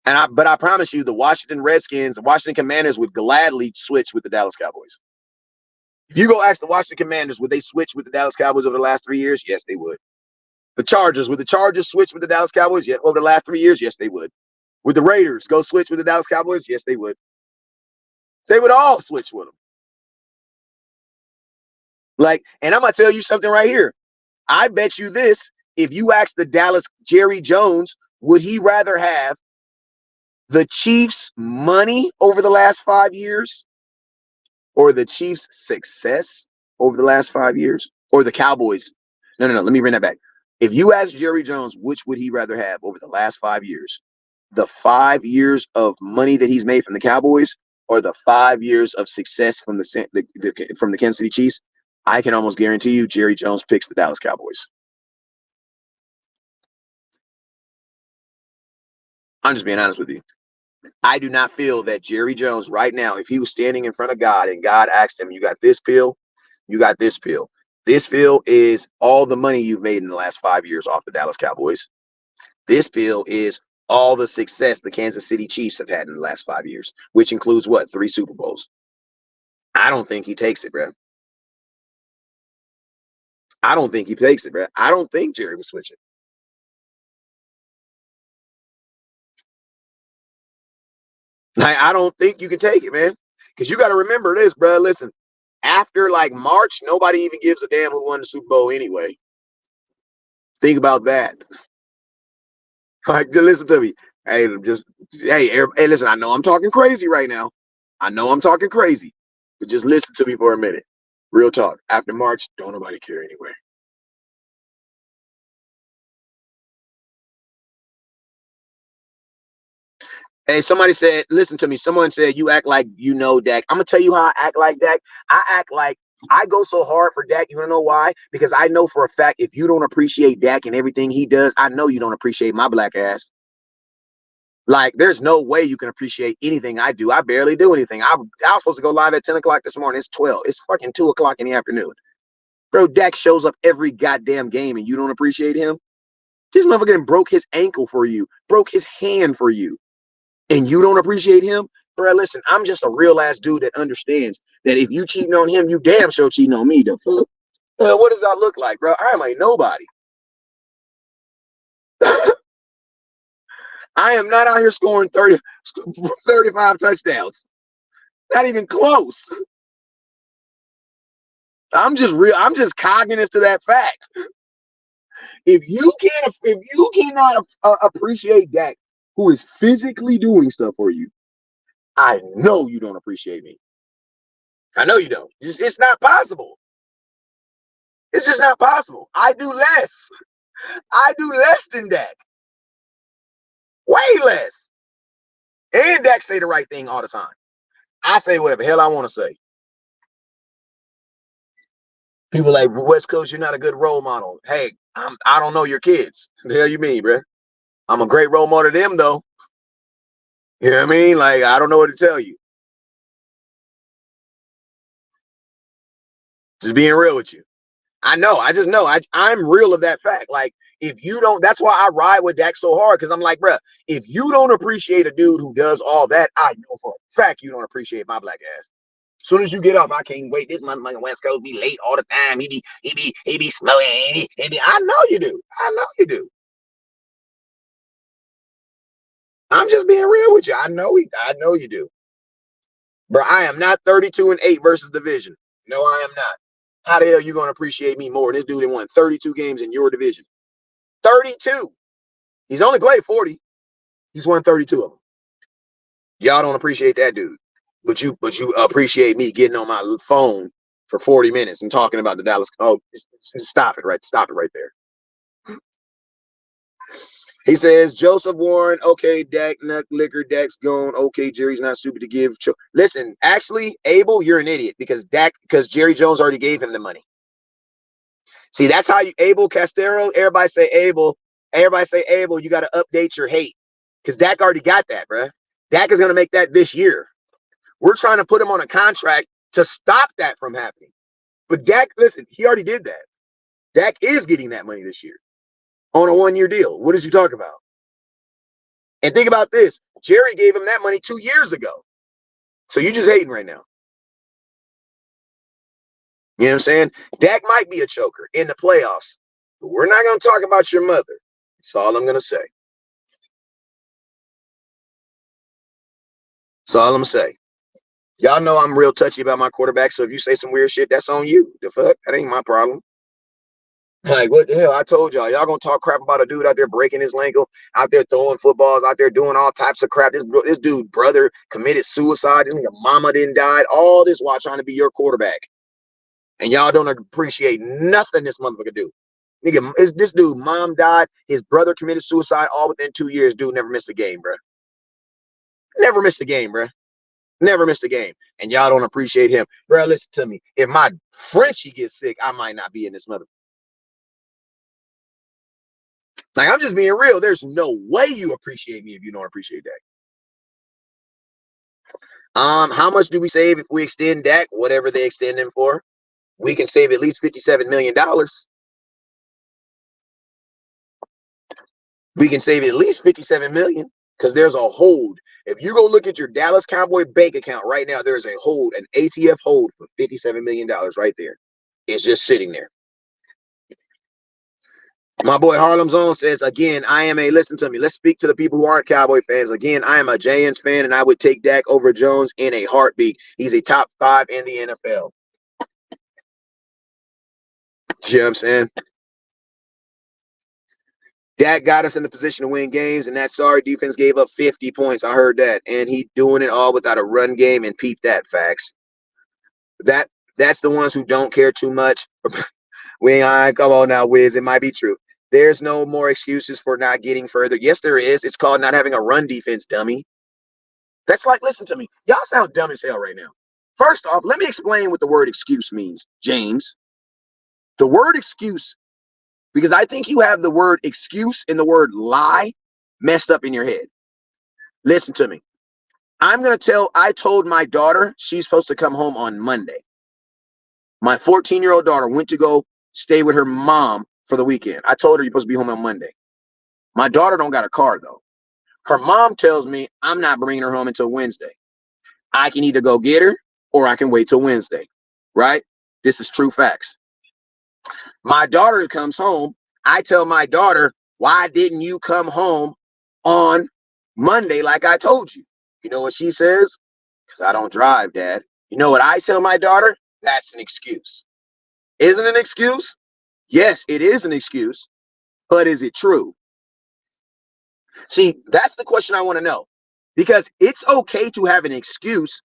But I promise you, the Washington Redskins, the Washington Commanders would gladly switch with the Dallas Cowboys. If you go ask the Washington Commanders, would they switch with the Dallas Cowboys over the last 3 years? Yes, they would. The Chargers, would the Chargers switch with the Dallas Cowboys? Yeah, over the last 3 years? Yes, they would. Would the Raiders go switch with the Dallas Cowboys? Yes, they would. They would all switch with them. Like, and I'm going to tell you something right here. I bet you this, if you ask the Dallas Jerry Jones, would he rather have the Chiefs' money over the last 5 years or the Chiefs' success over the last 5 years or the Cowboys? No. Let me bring that back. If you ask Jerry Jones, which would he rather have over the last 5 years? The 5 years of money that he's made from the Cowboys or the 5 years of success from the Kansas City Chiefs? I can almost guarantee you Jerry Jones picks the Dallas Cowboys. I'm just being honest with you. I do not feel that Jerry Jones right now, if he was standing in front of God and God asked him, you got this pill, you got this pill. This pill is all the money you've made in the last 5 years off the Dallas Cowboys. This pill is all the success the Kansas City Chiefs have had in the last 5 years, which includes what? 3 Super Bowls. I don't think he takes it, bro. I don't think he takes it, bro. I don't think Jerry would switch it. Like, I don't think you can take it, man. Because you got to remember this, bro. Listen, after like March, nobody even gives a damn who won the Super Bowl anyway. Think about that. Like, listen to me. Hey, listen, I know I'm talking crazy right now. I know I'm talking crazy. But just listen to me for a minute. Real talk. After March, don't nobody care anyway. Hey, somebody said, listen to me. Someone said, you act like you know Dak. I'm going to tell you how I act like Dak. I act like I go so hard for Dak. You want to know why? Because I know for a fact if you don't appreciate Dak and everything he does, I know you don't appreciate my black ass. Like, there's no way you can appreciate anything I do. I barely do anything. I was supposed to go live at 10 o'clock this morning. It's 12. It's fucking 2 o'clock in the afternoon. Bro, Dak shows up every goddamn game and you don't appreciate him? This motherfucker broke his ankle for you, broke his hand for you, and you don't appreciate him? Bro, listen, I'm just a real ass dude that understands that if you cheating on him, you damn sure cheating on me. The fuck? What does that look like, bro? I am like nobody. I am not out here scoring 35 touchdowns. Not even close. I'm just cognitive to that fact. If you cannot appreciate Dak, who is physically doing stuff for you, I know you don't appreciate me. I know you don't. It's not possible. It's just not possible. I do less. I do less than Dak. Way less. And Dak say the right thing all the time. I say whatever hell I want to say. People like, West Coast, you're not a good role model. Hey, I don't know your kids. What the hell you mean, bro? I'm a great role model to them, though. You know what I mean? Like, I don't know what to tell you. Just being real with you. I know. I just know. I'm real of that fact. Like, if you don't, that's why I ride with Dak so hard. Because I'm like, bro, if you don't appreciate a dude who does all that, I know for a fact you don't appreciate my black ass. As soon as you get off, I can't wait. This motherfucking West Coast be late all the time. He be smelling. I know you do. I know you do. I'm just being real with you. I know you do. Bro, I am not 32-8 versus division. No, I am not. How the hell you gonna appreciate me more? This dude that won 32 games in your division. 32. He's only played 40. He's won 32 of them. Y'all don't appreciate that dude. But you appreciate me getting on my phone for 40 minutes and talking about the Dallas. Oh, stop it right there. He says, Joseph Warren, okay, Dak, nut liquor, Dak's gone. Okay, Jerry's not stupid to give. Listen, actually, Abel, you're an idiot because Jerry Jones already gave him the money. See, that's how you, Abel Castero, everybody say Abel, you got to update your hate because Dak already got that, bro. Dak is going to make that this year. We're trying to put him on a contract to stop that from happening. But Dak, listen, he already did that. Dak is getting that money this year on a 1-year deal. What is you talking about? And think about this. Jerry gave him that money 2 years ago. So you're just hating right now. You know what I'm saying? Dak might be a choker in the playoffs, but we're not going to talk about your mother. That's all I'm going to say. That's all I'm going to say. Y'all know I'm real touchy about my quarterback, so if you say some weird shit, that's on you. The fuck? That ain't my problem. Like, what the hell? I told y'all gonna talk crap about a dude out there breaking his ankle, out there throwing footballs, out there doing all types of crap. This dude brother committed suicide. His mama didn't die. All this while trying to be your quarterback. And y'all don't appreciate nothing this motherfucker do. Nigga, this dude mom died. His brother committed suicide all within 2 years. Dude never missed a game, bro. Never missed a game, bro. Never missed a game. And y'all don't appreciate him. Bro, listen to me. If my Frenchie gets sick, I might not be in this mother. Like, I'm just being real. There's no way you appreciate me if you don't appreciate Dak. How much do we save if we extend Dak? Whatever they extend him for. We can save at least $57 million. We can save at least $57 million because there's a hold. If you go look at your Dallas Cowboy bank account right now, there's a hold, an ATF hold for $57 million right there. It's just sitting there. My boy Harlem Zone says, again, listen to me. Let's speak to the people who aren't Cowboy fans. Again, I am a Giants fan, and I would take Dak over Jones in a heartbeat. He's a top 5 in the NFL. You know what I'm saying? Dak got us in the position to win games, and that sorry defense gave up 50 points. I heard that. And he doing it all without a run game, and peep that, facts. That's the ones who don't care too much. Come on now, Wiz. It might be true. There's no more excuses for not getting further. Yes, there is. It's called not having a run defense, dummy. That's like, listen to me. Y'all sound dumb as hell right now. First off, let me explain what the word excuse means, James. The word excuse, because I think you have the word excuse and the word lie messed up in your head. Listen to me. I told my daughter she's supposed to come home on Monday. My 14-year-old daughter went to go stay with her mom for the weekend. I told her you're supposed to be home on Monday. My daughter don't got a car, though. Her mom tells me I'm not bringing her home until Wednesday. I can either go get her or I can wait till Wednesday, right? This is true facts. My daughter comes home. I tell my daughter, why didn't you come home on Monday like I told you? You know what she says? Because I don't drive, Dad. You know what I tell my daughter? That's an excuse. Isn't it an excuse? Yes, it is an excuse, but is it true? See, that's the question I want to know, because it's okay to have an excuse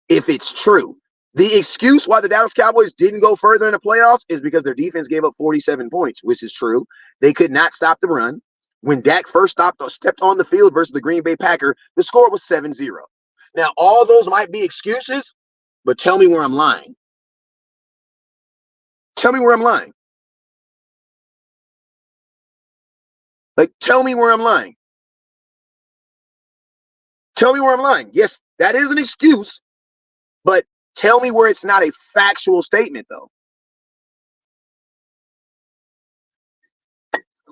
if it's true. The excuse why the Dallas Cowboys didn't go further in the playoffs is because their defense gave up 47 points, which is true. They could not stop the run. When Dak first stepped on the field versus the Green Bay Packers, the score was 7-0. Now, all those might be excuses, but tell me where I'm lying. Tell me where I'm lying. Like, tell me where I'm lying. Tell me where I'm lying. Yes, that is an excuse, but tell me where it's not a factual statement, though.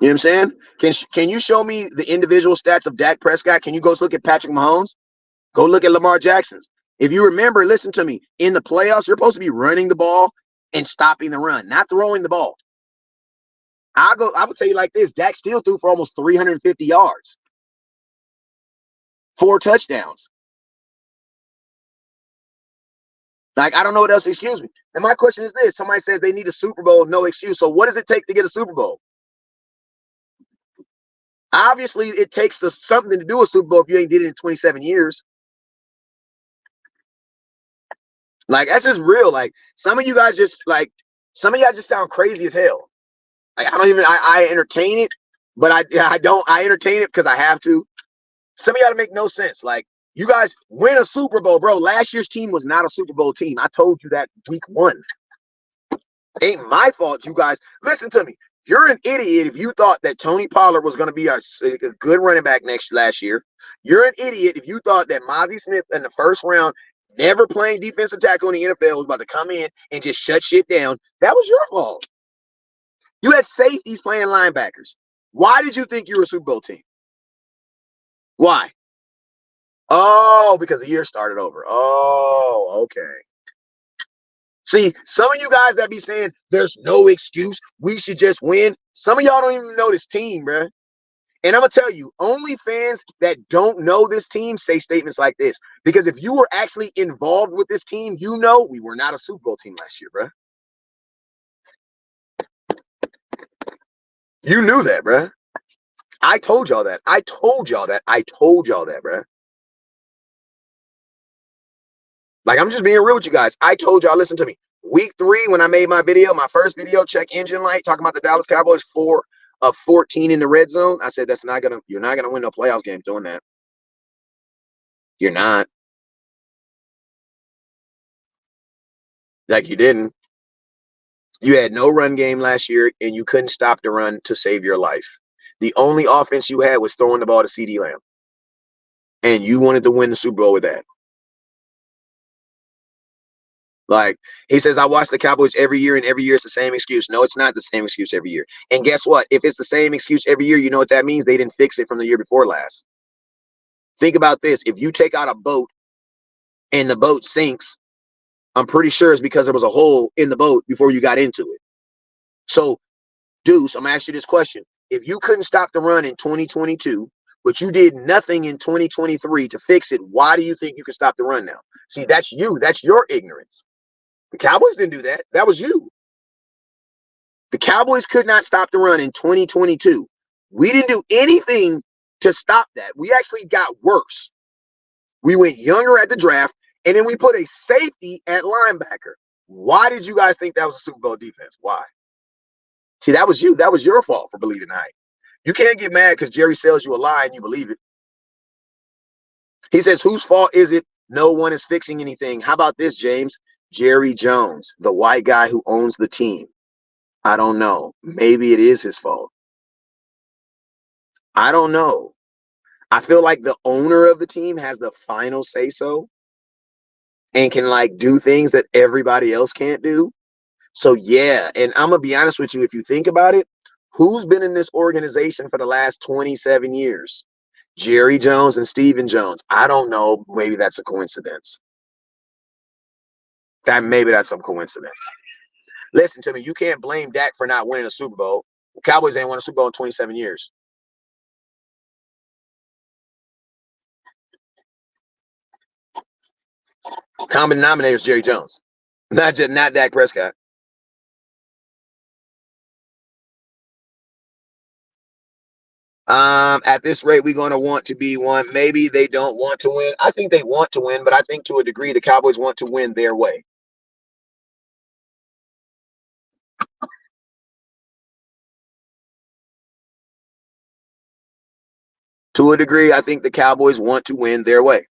You know what I'm saying? Can you show me the individual stats of Dak Prescott? Can you go look at Patrick Mahomes? Go look at Lamar Jackson's. If you remember, listen to me. In the playoffs, you're supposed to be running the ball and stopping the run, not throwing the ball. I will tell you like this. Dak still threw for almost 350 yards. 4 touchdowns. Like, I don't know what else to excuse me. And my question is this. Somebody says they need a Super Bowl, no excuse. So what does it take to get a Super Bowl? Obviously, it takes something to do a Super Bowl if you ain't did it in 27 years. Like, that's just real. Like, some of you guys just sound crazy as hell. Like, I entertain it, but I entertain it because I have to. Some of y'all make no sense. Like, you guys win a Super Bowl, bro. Last year's team was not a Super Bowl team. I told you that week 1. Ain't my fault, you guys. Listen to me. You're an idiot if you thought that Tony Pollard was going to be a good running back last year. You're an idiot if you thought that Mozzie Smith in the first round, never playing defensive tackle in the NFL, was about to come in and just shut shit down. That was your fault. You had safeties playing linebackers. Why did you think you were a Super Bowl team? Why? Oh, because the year started over. Oh, okay. See, some of you guys that be saying there's no excuse, we should just win. Some of y'all don't even know this team, bruh. And I'm going to tell you, only fans that don't know this team say statements like this. Because if you were actually involved with this team, you know we were not a Super Bowl team last year, bruh. You knew that, bruh. I told y'all that. I told y'all that, bruh. Like, I'm just being real with you guys. I told y'all, listen to me. Week 3, when I made my video, my first video, check engine light, talking about the Dallas Cowboys 4 of 14 in the red zone. I said, you're not gonna win no playoff games doing that. You're not. Like, you didn't. You had no run game last year, and you couldn't stop the run to save your life. The only offense you had was throwing the ball to Ceedee Lamb. And you wanted to win the Super Bowl with that. Like, he says, I watch the Cowboys every year, and every year it's the same excuse. No, it's not the same excuse every year. And guess what? If it's the same excuse every year, you know what that means? They didn't fix it from the year before last. Think about this. If you take out a boat and the boat sinks, I'm pretty sure it's because there was a hole in the boat before you got into it. So, Deuce, I'm going to ask you this question. If you couldn't stop the run in 2022, but you did nothing in 2023 to fix it, why do you think you can stop the run now? See, that's you. That's your ignorance. The Cowboys didn't do that. That was you. The Cowboys could not stop the run in 2022. We didn't do anything to stop that. We actually got worse. We went younger at the draft, and then we put a safety at linebacker. Why did you guys think that was a Super Bowl defense? Why? See, that was you. That was your fault for believing that. You can't get mad because Jerry sells you a lie and you believe it. He says, whose fault is it No one is fixing anything. How about this, James? Jerry Jones, the white guy who owns the team. I don't know. Maybe it is his fault. I don't know. I feel like the owner of the team has the final say so and can like do things that everybody else can't do. So yeah, and I'm gonna be honest with you, if you think about it, who's been in this organization for the last 27 years? Jerry Jones and Stephen Jones. I don't know. Maybe that's a coincidence. Maybe that's some coincidence. Listen to me. You can't blame Dak for not winning a Super Bowl. The Cowboys ain't won a Super Bowl in 27 years. Common denominator is Jerry Jones, not Dak Prescott. At this rate, we're going to want to be one. Maybe they don't want to win. I think they want to win, but I think to a degree the Cowboys want to win their way. To a degree, I think the Cowboys want to win their way.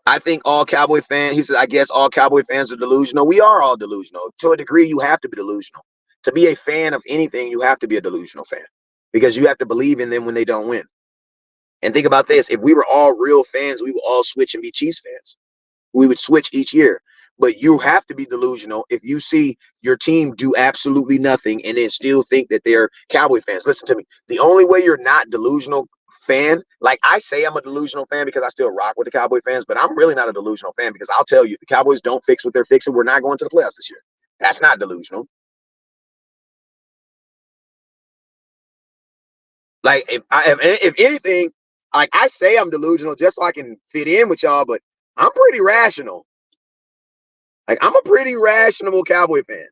I think all Cowboy fans, he said, I guess all Cowboy fans are delusional. We are all delusional. To a degree, you have to be delusional. To be a fan of anything, you have to be a delusional fan because you have to believe in them when they don't win. And think about this. If we were all real fans, we would all switch and be Chiefs fans. We would switch each year. But you have to be delusional if you see your team do absolutely nothing and then still think that they're Cowboy fans. Listen to me. The only way you're not delusional fan, like I say I'm a delusional fan because I still rock with the Cowboy fans, but I'm really not a delusional fan because I'll tell you, the Cowboys don't fix what they're fixing. We're not going to the playoffs this year. That's not delusional. Like if anything, like I say I'm delusional just so I can fit in with y'all, but I'm pretty rational. Like I'm a pretty rational Cowboy fan.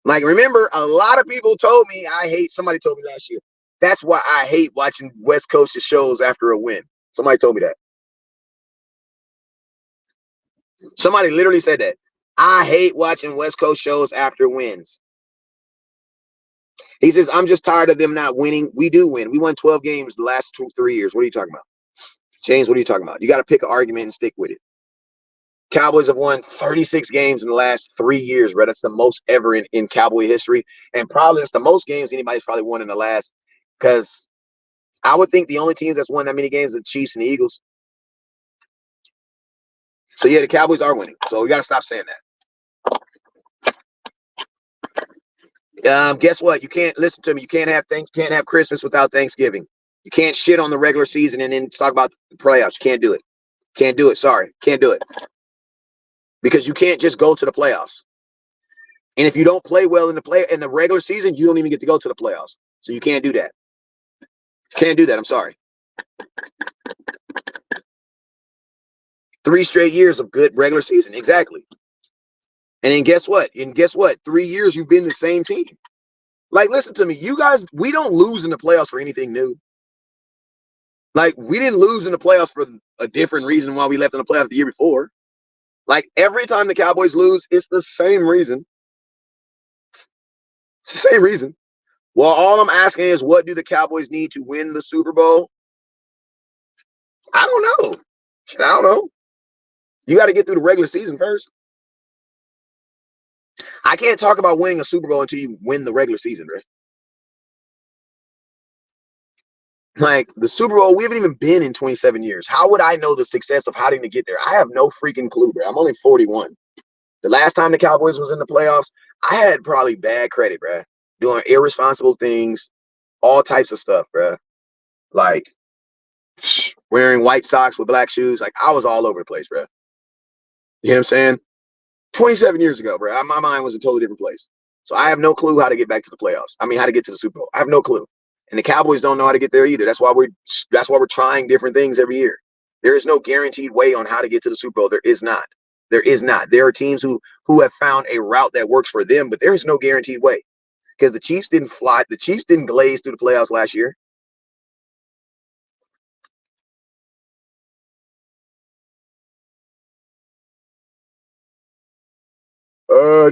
Like remember, a lot of people told me somebody told me last year, that's why I hate watching West Coast shows after a win. Somebody told me that. Somebody literally said that. I hate watching West Coast shows after wins. He says, I'm just tired of them not winning. We do win. We won 12 games the last 3 years. What are you talking about? James, what are you talking about? You got to pick an argument and stick with it. Cowboys have won 36 games in the last 3 years, bro. That's the most ever in Cowboy history. And probably it's the most games anybody's probably won in the last, because I would think the only teams that's won that many games are the Chiefs and the Eagles. So yeah, the Cowboys are winning. So we got to stop saying that. Guess what? You can't listen to me. You can't have Christmas without Thanksgiving. You can't shit on the regular season and then talk about the playoffs. You can't do it. Can't do it. Sorry. Can't do it. Because you can't just go to the playoffs. And if you don't play well in the regular season, you don't even get to go to the playoffs. So you can't do that. Can't do that. I'm sorry. 3 straight years of good regular season. Exactly. And then guess what? 3 years you've been the same team. Like, listen to me. You guys, we don't lose in the playoffs for anything new. Like, we didn't lose in the playoffs for a different reason why we left in the playoffs the year before. Like, every time the Cowboys lose, it's the same reason. It's the same reason. Well, all I'm asking is, what do the Cowboys need to win the Super Bowl? I don't know. I don't know. You got to get through the regular season first. I can't talk about winning a Super Bowl until you win the regular season, right? Like, the Super Bowl, we haven't even been in 27 years. How would I know the success of how to get there? I have no freaking clue, bro. I'm only 41. The last time the Cowboys was in the playoffs, I had probably bad credit, bro. Doing irresponsible things, all types of stuff, bro. Like, wearing white socks with black shoes. Like, I was all over the place, bro. You know what I'm saying? 27 years ago, bro. My mind was a totally different place. So I have no clue how to get back to the playoffs. I mean, how to get to the Super Bowl. I have no clue. And the Cowboys don't know how to get there either. That's why we're trying different things every year. There is no guaranteed way on how to get to the Super Bowl. There is not. There is not. There are teams who have found a route that works for them, but there is no guaranteed way. Because the Chiefs didn't fly. The Chiefs didn't glaze through the playoffs last year.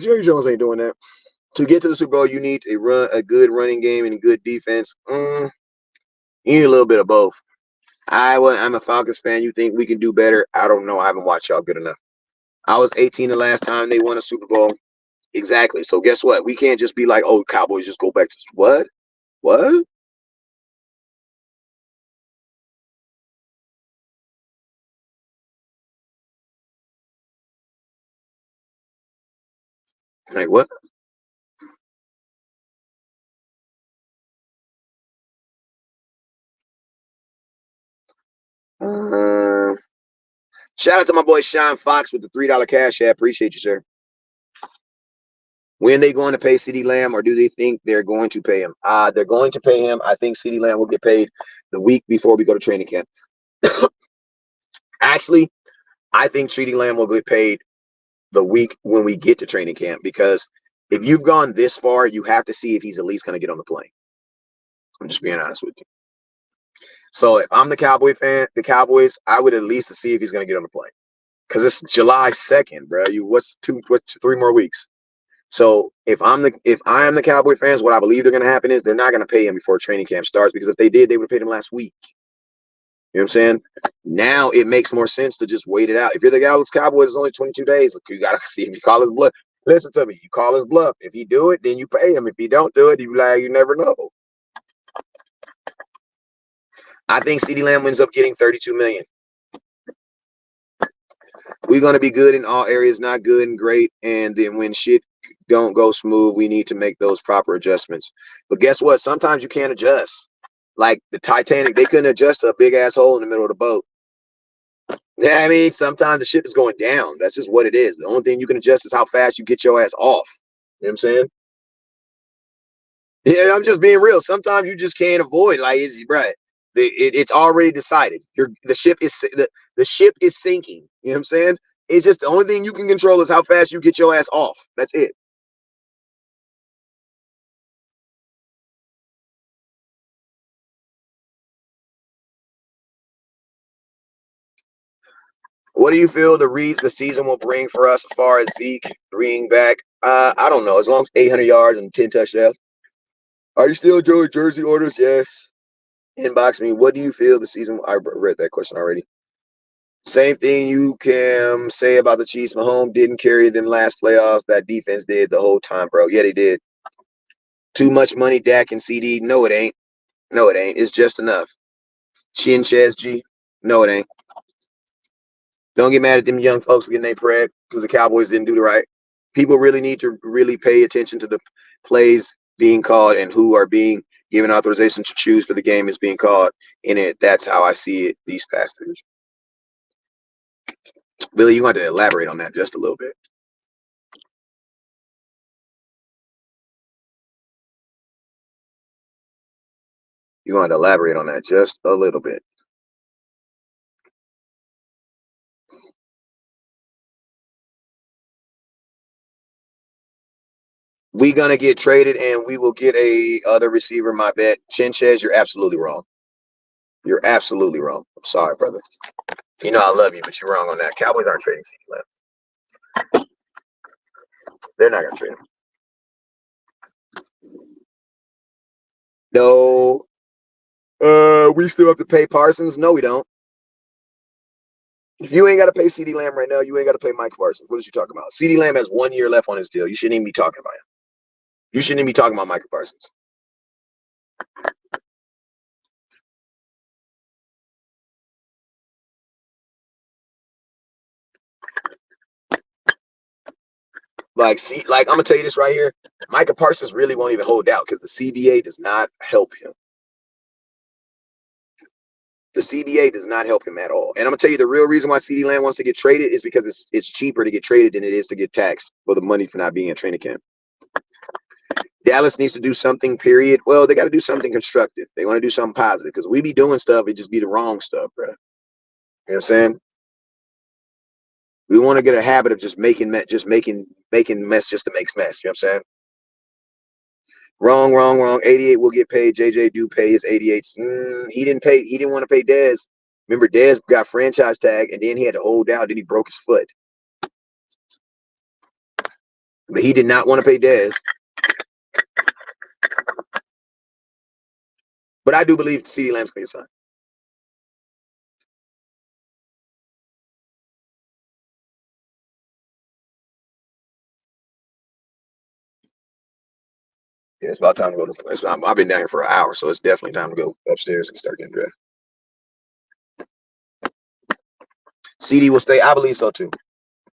Jerry Jones ain't doing that. To get to the Super Bowl, you need a good running game and good defense. You need a little bit of both. I'm a Falcons fan. You think we can do better? I don't know. I haven't watched y'all good enough. I was 18 the last time they won a Super Bowl. Exactly. So guess what? We can't just be like, oh, Cowboys just go back to what? What? Like what? Uh, Shout out to my boy Sean Fox with the $3 cash app. Appreciate you, sir. When they going to pay Ceedee Lamb, or do they think they're going to pay him? They're going to pay him. I think Ceedee Lamb will get paid the week before we go to training camp. Actually, I think Ceedee Lamb will get paid the week when we get to training camp, because if you've gone this far, you have to see if he's at least going to get on the plane. I'm just being honest with you. So if I'm the Cowboy fan, the Cowboys, I would at least see if he's going to get on the plane, because it's July 2nd, bro. What's 3 more weeks? So if I am the Cowboy fans, what I believe they're going to happen is they're not going to pay him before training camp starts, because if they did, they would have paid him last week. You know what I'm saying? Now it makes more sense to just wait it out. If you're the Dallas Cowboys, it's only 22 days. Look, you got to see if you call his bluff. Listen to me. You call his bluff. If he do it, then you pay him. If he don't do it, you never know. I think Ceedee Lamb ends up getting $32 million. We're going to be good in all areas, not good and great. And then when shit don't go smooth, we need to make those proper adjustments. But guess what? Sometimes you can't adjust. Like the Titanic, they couldn't adjust a big ass hole in the middle of the boat. Yeah, I mean, sometimes the ship is going down. That's just what it is. The only thing you can adjust is how fast you get your ass off. You know what I'm saying? Yeah, I'm just being real. Sometimes you just can't avoid. Like, right? It's already decided. The ship is sinking. You know what I'm saying? It's just the only thing you can control is how fast you get your ass off. That's it. What do you feel the season will bring for us as far as Zeke bringing back? I don't know. As long as 800 yards and 10 touchdowns. Are you still doing jersey orders? Yes. Inbox me. What do you feel the season? I read that question already. Same thing you can say about the Chiefs. Mahomes didn't carry them last playoffs. That defense did the whole time, bro. Yeah, they did. Too much money, Dak and CD. No, it ain't. No, it ain't. It's just enough. Chin Chaz G. No, it ain't. Don't get mad at them young folks getting their preg because the Cowboys didn't do the right. People really need to really pay attention to the plays being called and who are being given authorization to choose for the game is being called in it. That's how I see it these past years. Billy, you want to elaborate on that just a little bit. You want to elaborate on that just a little bit. We gonna get traded and we will get a other receiver, my bet. Chinchez, you're absolutely wrong. You're absolutely wrong. I'm sorry, brother. You know I love you, but you're wrong on that. Cowboys aren't trading Ceedee Lamb. They're not gonna trade him. No. We still have to pay Parsons. No, we don't. If you ain't got to pay Ceedee Lamb right now, you ain't got to pay Mike Parsons. What is you talking about? Ceedee Lamb has 1 year left on his deal. You shouldn't even be talking about him. You shouldn't even be talking about Mike Parsons. Like I'm gonna tell you this right here. Micah Parsons really won't even hold out because the CBA does not help him. The CBA does not help him at all. And I'm gonna tell you the real reason why Ceedee Lamb wants to get traded is because it's cheaper to get traded than it is to get taxed for the money for not being in training camp. Dallas needs to do something, period. Well, they got to do something constructive. They want to do something positive because we be doing stuff, it just be the wrong stuff, bro. You know what I'm saying? We want to get a habit of just making mess just to make mess. You know what I'm saying? Wrong. 88 will get paid. JJ do pay his 88s. He didn't pay. He didn't want to pay Dez. Remember, Dez got franchise tag, and then he had to hold out. Then he broke his foot. But he did not want to pay Dez. But I do believe Ceedee Lamb's going to sign. Yeah, it's about time to go to. I've been down here for an hour, so it's definitely time to go upstairs and start getting dressed. Ceedee will stay. I believe so too.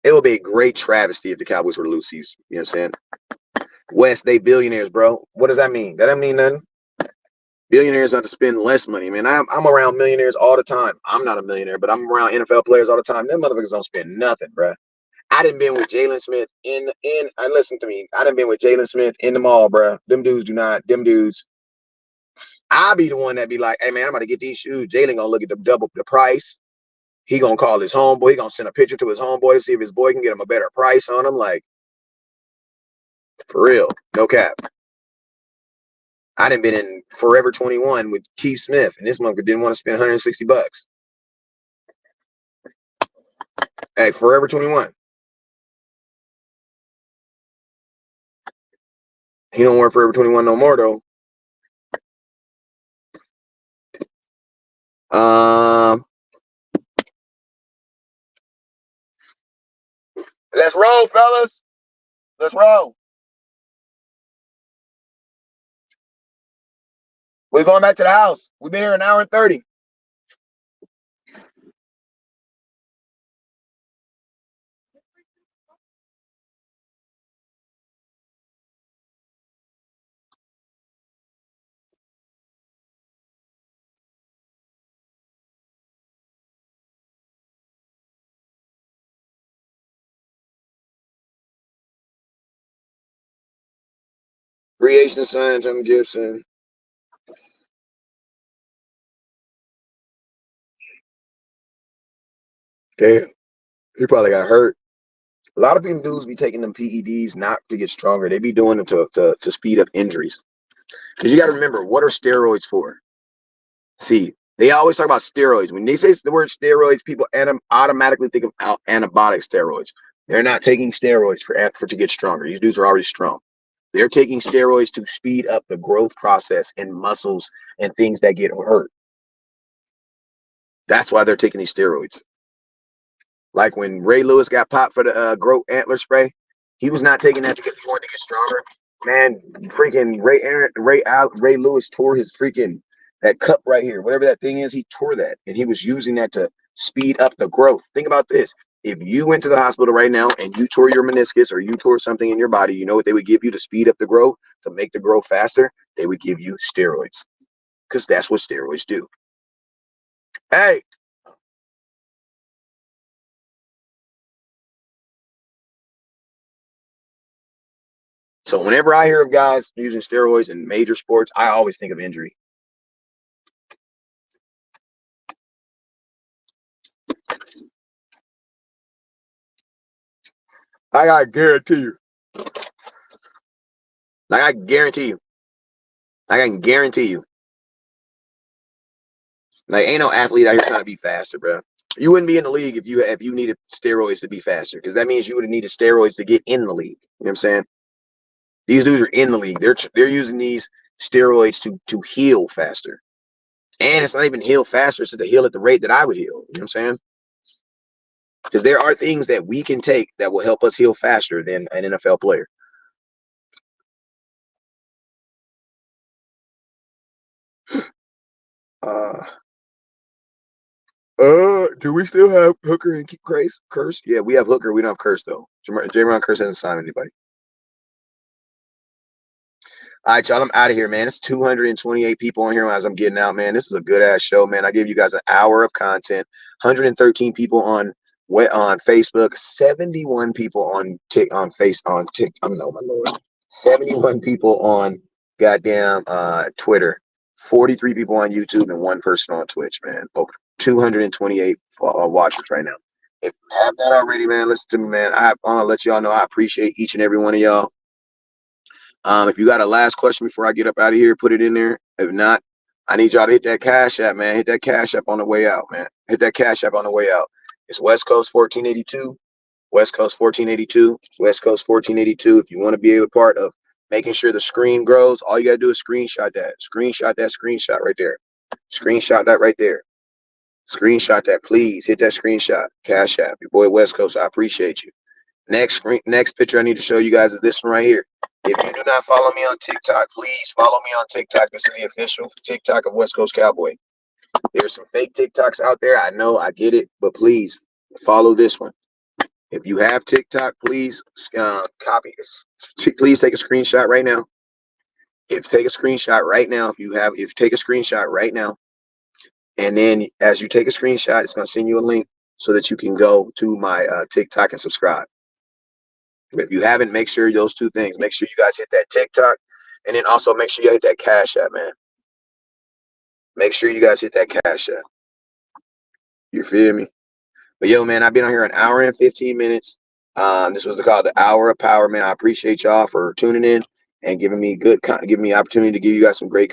It would be a great travesty if the Cowboys were to lose season. You know what I'm saying? West, they billionaires, bro. What does that mean? That doesn't mean nothing. Billionaires have to spend less money, man. I'm around millionaires all the time. I'm not a millionaire, but I'm around NFL players all the time. Them motherfuckers don't spend nothing, bro. I done been with Jalen Smith listen to me. I done been with Jalen Smith in the mall, bro. Them dudes. I'll be the one that be like, hey man, I'm about to get these shoes. Jalen gonna look at the double the price. He gonna call his homeboy. He gonna send a picture to his homeboy to see if his boy can get him a better price on him. Like, for real, no cap. I done been in Forever 21 with Keith Smith, and this motherfucker didn't want to spend $160. Hey, Forever 21. He don't work Forever 21 no more though. Let's roll, fellas. Let's roll. We're going back to the house. We've been here an hour and 30. Creation Science, Tom Gibson. Damn, he probably got hurt. A lot of people dudes be taking them PEDs not to get stronger. They be doing them to speed up injuries. Because you got to remember, what are steroids for? See, they always talk about steroids. When they say the word steroids, people automatically think of anabolic steroids. They're not taking steroids for to get stronger. These dudes are already strong. They're taking steroids to speed up the growth process in muscles and things that get hurt. That's why they're taking these steroids. Like when Ray Lewis got popped for the growth antler spray, he was not taking that because he wanted to get stronger. Man, freaking Ray Lewis tore his freaking that cup right here, whatever that thing is. He tore that, and he was using that to speed up the growth. Think about this: if you went to the hospital right now and you tore your meniscus or you tore something in your body, you know what they would give you to speed up the growth, to make the growth faster? They would give you steroids, because that's what steroids do. Hey. So whenever I hear of guys using steroids in major sports, I always think of injury. I gotta guarantee you. Like I guarantee you. I can guarantee you. Like ain't no athlete out here trying to be faster, bro. You wouldn't be in the league if you needed steroids to be faster, because that means you would have needed steroids to get in the league. You know what I'm saying? These dudes are in the league. They're using these steroids to heal faster. And it's not even heal faster, it's to heal at the rate that I would heal. You know what I'm saying? Because there are things that we can take that will help us heal faster than an NFL player. Do we still have Hooker and Curse? Yeah, we have Hooker. We don't have Curse though. J-Ron Curse hasn't signed anybody. All right, y'all. I'm out of here, man. It's 228 people on here as I'm getting out, man. This is a good ass show, man. I gave you guys an hour of content. 113 people on Facebook. 71 people on TikTok. No, my lord. 71 people on goddamn Twitter. 43 people on YouTube and one person on Twitch, man. Over 228 watchers right now. If you have that already, man, listen to me, man. I want to let y'all know I appreciate each and every one of y'all. If you got a last question before I get up out of here, put it in there. If not, I need y'all to hit that Cash App, man. Hit that Cash App on the way out, man. Hit that Cash App on the way out. It's West Coast 1482. West Coast 1482. West Coast 1482. If you want to be a part of making sure the screen grows, all you got to do is screenshot that. Screenshot that screenshot right there. Screenshot that right there. Screenshot that, please. Hit that screenshot. Cash App. Your boy West Coast, I appreciate you. Next picture I need to show you guys is this one right here. If you do not follow me on TikTok, please follow me on TikTok. This is the official TikTok of West Coast Cowboy. There's some fake TikToks out there. I know, I get it, but please follow this one. If you have TikTok, please copy this. Please take a screenshot right now. Take a screenshot right now. Take a screenshot right now. And then as you take a screenshot, it's going to send you a link so that you can go to my TikTok and subscribe. But if you haven't, make sure those two things. Make sure you guys hit that TikTok, and then also make sure you hit that Cash App, man. Make sure you guys hit that Cash App. You feel me? But yo, man, I've been on here an hour and 15 minutes. This was called the Hour of Power, man. I appreciate y'all for tuning in and giving me opportunity to give you guys some great